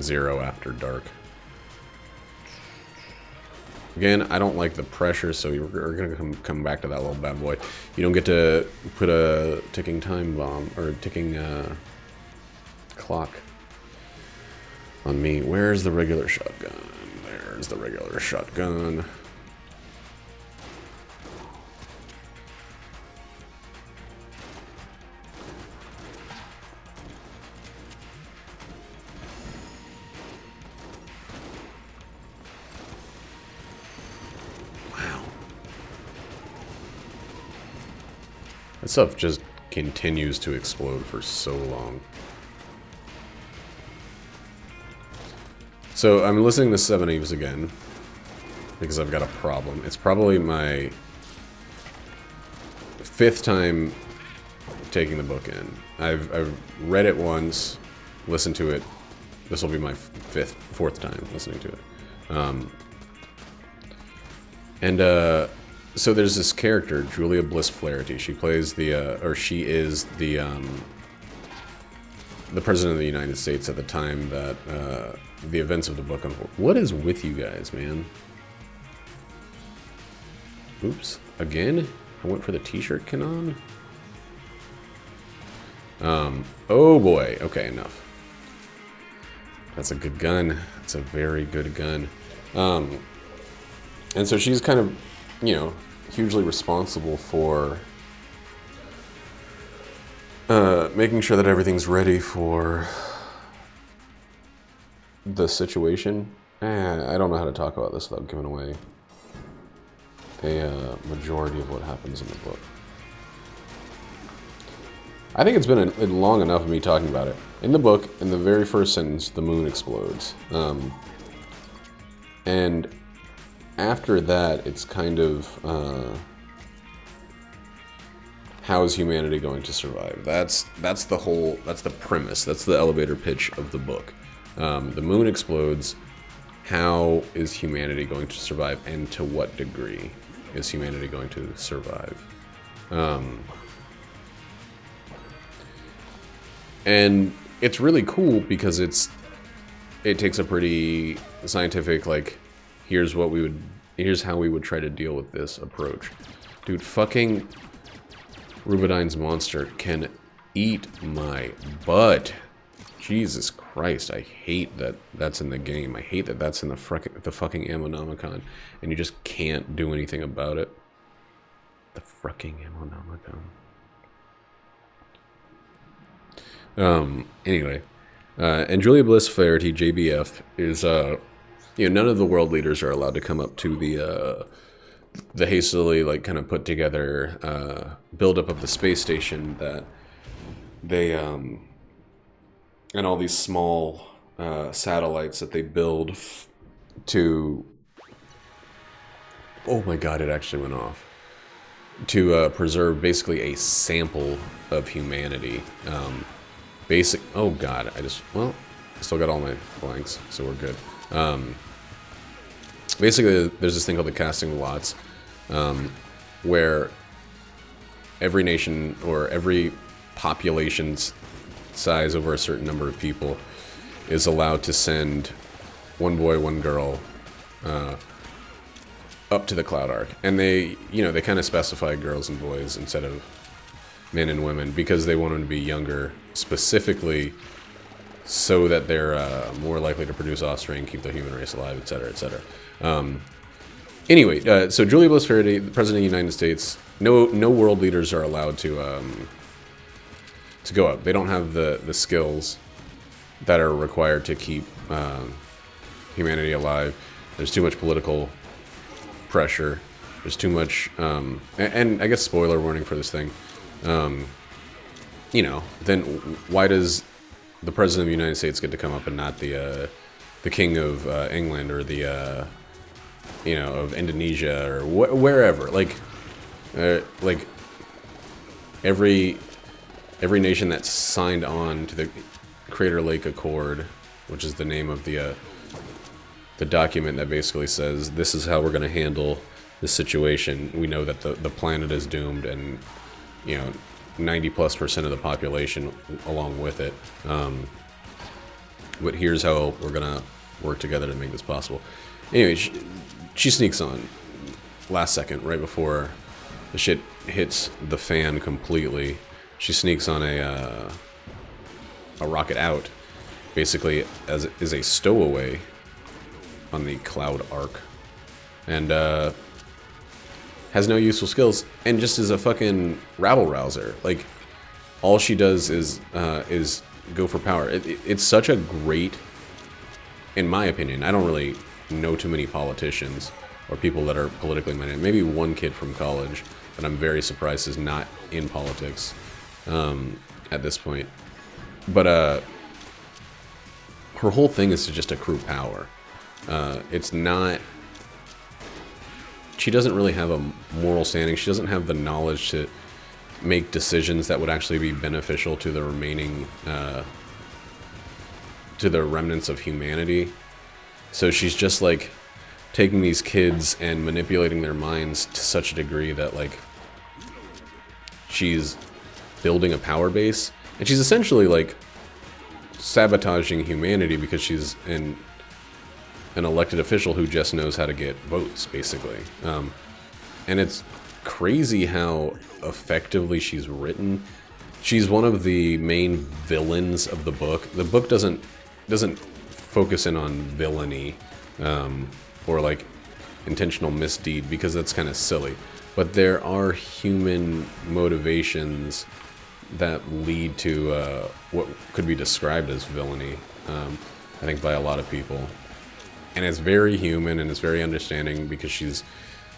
S1: Zero after dark. Again, I don't like the pressure, so we're gonna come back to that little bad boy. You don't get to put a ticking time bomb or a ticking clock on me. Where's the regular shotgun? There's the regular shotgun. That stuff just continues to explode for so long. So I'm listening to 7 Eves again because I've got a problem. It's probably my 5th time taking the book in. I've read it once, listened to it. This will be my 4th time listening to it. So there's this character, Julia Bliss Flaherty. She plays she is the President of the United States at the time that the events of the book unfold. What is with you guys, man? Oops, again? I went for the t-shirt canon? Oh boy, okay, enough. That's a good gun. That's a very good gun. And so she's kind of, you know, hugely responsible for making sure that everything's ready for the situation. I don't know how to talk about this without giving away a majority of what happens in the book. I think it's been long enough of me talking about it. In the book, in the very first sentence, the moon explodes. And after that, it's kind of how is humanity going to survive? That's the premise. That's the elevator pitch of the book. The moon explodes. How is humanity going to survive, and to what degree is humanity going to survive? And it's really cool because it takes a pretty scientific, like, here's how we would try to deal with this approach. Dude, fucking Rubidine's monster can eat my butt. Jesus Christ, I hate that that's in the game. I hate that that's in the fucking Ammonomicon, and you just can't do anything about it. The fucking Ammonomicon. Anyway. And Julia Bliss Flaherty, JBF, is, you know, none of the world leaders are allowed to come up to the hastily, like, kind of put together, buildup of the space station that they, and all these small, satellites that they build to, oh my god, it actually went off, to, preserve basically a sample of humanity, oh god, I still got all my blanks, so we're good. Basically, there's this thing called the casting lots, where every nation, or every population's size over a certain number of people, is allowed to send one boy, one girl, up to the Cloud Ark. And they, you know, they kind of specify girls and boys instead of men and women, because they want them to be younger, specifically so that they're more likely to produce offspring, keep the human race alive, etc., etc. Anyway, so Julia Bliss Faraday, the President of the United States, no world leaders are allowed to go up. They don't have the skills that are required to keep humanity alive. There's too much political pressure. There's too much, and I guess spoiler warning for this thing. You know, then why does the President of the United States get to come up and not the King of England, or the you know, of Indonesia, or wherever? Like every nation that's signed on to the Crater Lake Accord, which is the name of the document that basically says this is how we're going to handle this situation. We know that the planet is doomed, and you know, 90+% of the population along with it. But here's how we're gonna work together to make this possible. Anyway, she sneaks on last second, right before the shit hits the fan completely. She sneaks on a rocket out, basically as a stowaway on the Cloud Ark, and has no useful skills, and just is a fucking rabble-rouser. Like, all she does is go for power. It's such a great, in my opinion, I don't really know too many politicians or people that are politically minded. Maybe one kid from college that I'm very surprised is not in politics at this point. But her whole thing is to just accrue power. It's not... She doesn't really have a moral standing. She doesn't have the knowledge to make decisions that would actually be beneficial to the remaining, to the remnants of humanity. So she's just like taking these kids and manipulating their minds to such a degree that, like, she's building a power base, and she's essentially like sabotaging humanity because she's an elected official who just knows how to get votes, basically. And it's crazy how effectively she's written. She's one of the main villains of the book. The book doesn't focus in on villainy or like intentional misdeed, because that's kind of silly. But there are human motivations that lead to what could be described as villainy, I think, by a lot of people. And it's very human, and it's very understanding, because she's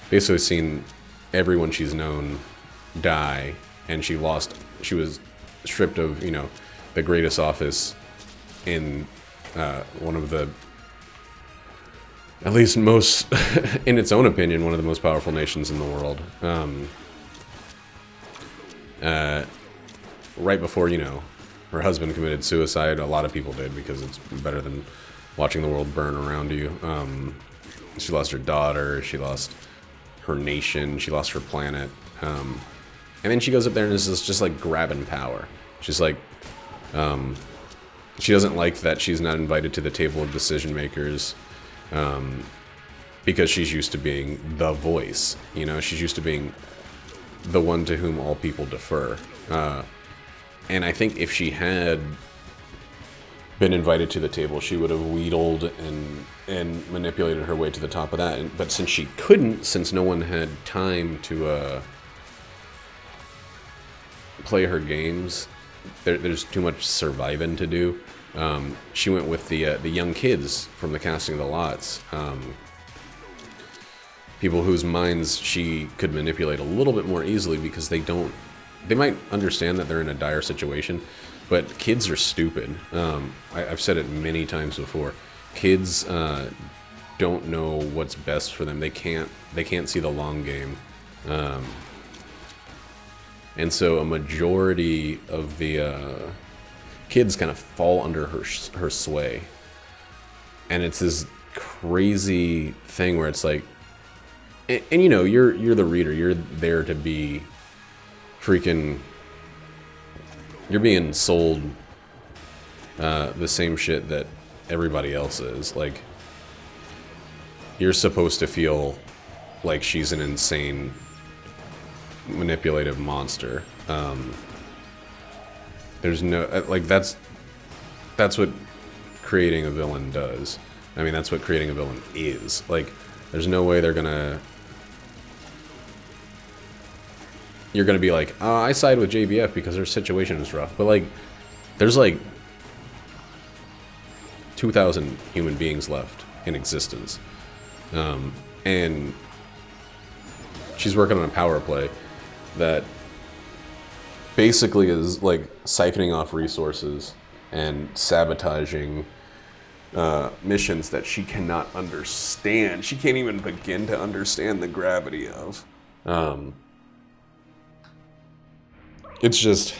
S1: basically seen everyone she's known die, and she was stripped of, you know, the greatest office in one of the, at least most, in its own opinion, one of the most powerful nations in the world. Right before, you know, her husband committed suicide. A lot of people did, because it's better than watching the world burn around you. She lost her daughter, she lost her nation, she lost her planet. And then she goes up there and is just like grabbing power. She's like, she doesn't like that she's not invited to the table of decision makers, because she's used to being the voice. You know, she's used to being the one to whom all people defer. And I think if she had been invited to the table, she would have wheedled and manipulated her way to the top of that. But since she couldn't, since no one had time to play her games, there's too much surviving to do. She went with the young kids from the casting of the lots. People whose minds she could manipulate a little bit more easily because they might understand that they're in a dire situation, but kids are stupid. I've said it many times before. Kids don't know what's best for them. They can't see the long game. And so a majority of the kids kind of fall under her sway. And it's this crazy thing where it's like, and you know, you're the reader. You're there to be freaking, you're being sold the same shit that everybody else is. Like, you're supposed to feel like she's an insane, manipulative monster. There's no, like, that's what creating a villain does. I mean, that's what creating a villain is. Like, there's no way you're gonna be like, oh, I side with JBF because her situation is rough. But like, there's like 2,000 human beings left in existence. And she's working on a power play that basically is like siphoning off resources and sabotaging missions that she cannot understand. She can't even begin to understand the gravity of. It's just,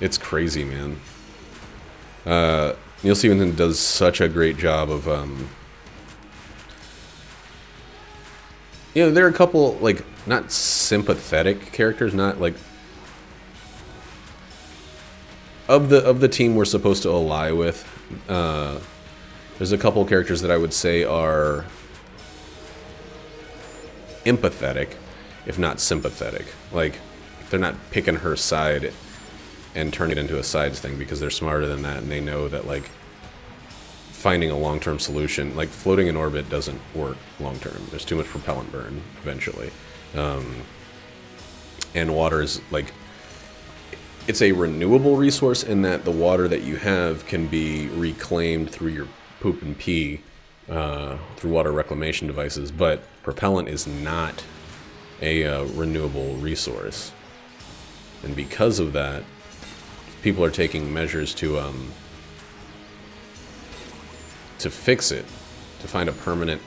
S1: it's crazy, man. Neil Stephenson does such a great job of, you know, there are a couple, like, not sympathetic characters, not like, of the team we're supposed to ally with. There's a couple characters that I would say are empathetic, if not sympathetic. Like, they're not picking her side and turning it into a sides thing because they're smarter than that, and they know that, like, finding a long-term solution, like floating in orbit, doesn't work long-term. There's too much propellant burn eventually. And water is, like, it's a renewable resource in that the water that you have can be reclaimed through your poop and pee, through water reclamation devices, but propellant is not a renewable resource. And because of that, people are taking measures to fix it, to find a permanent...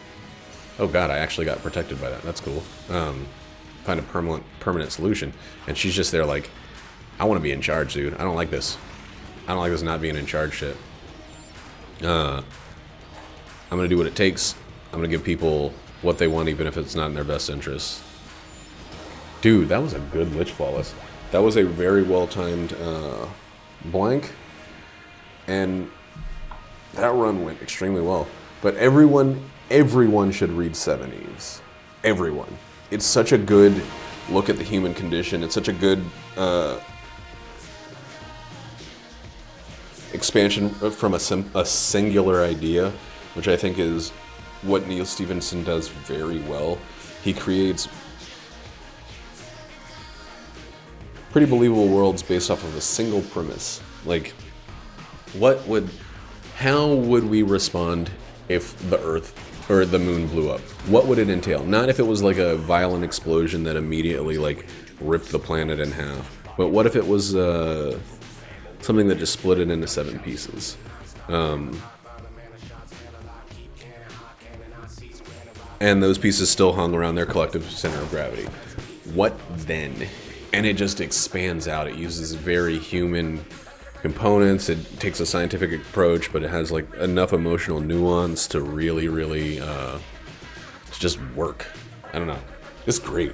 S1: Oh god, I actually got protected by that. That's cool. Find a permanent solution. And she's just there like, I want to be in charge, dude. I don't like this. I don't like this not being in charge shit. I'm going to do what it takes. I'm going to give people what they want, even if it's not in their best interests. Dude, that was a good Lich Flawless. That was a very well-timed blank. And that run went extremely well. But everyone should read 70s. Everyone. It's such a good look at the human condition. It's such a good expansion from a singular idea, which I think is what Neil Stephenson does very well. He creates pretty believable worlds based off of a single premise. Like, how would we respond if the Earth or the moon blew up? What would it entail? Not if it was like a violent explosion that immediately like ripped the planet in half, but what if it was something that just split it into 7 pieces? And those pieces still hung around their collective center of gravity. What then? And it just expands out. It uses very human components. It takes a scientific approach, but it has like enough emotional nuance to really, really just work. I don't know. It's great.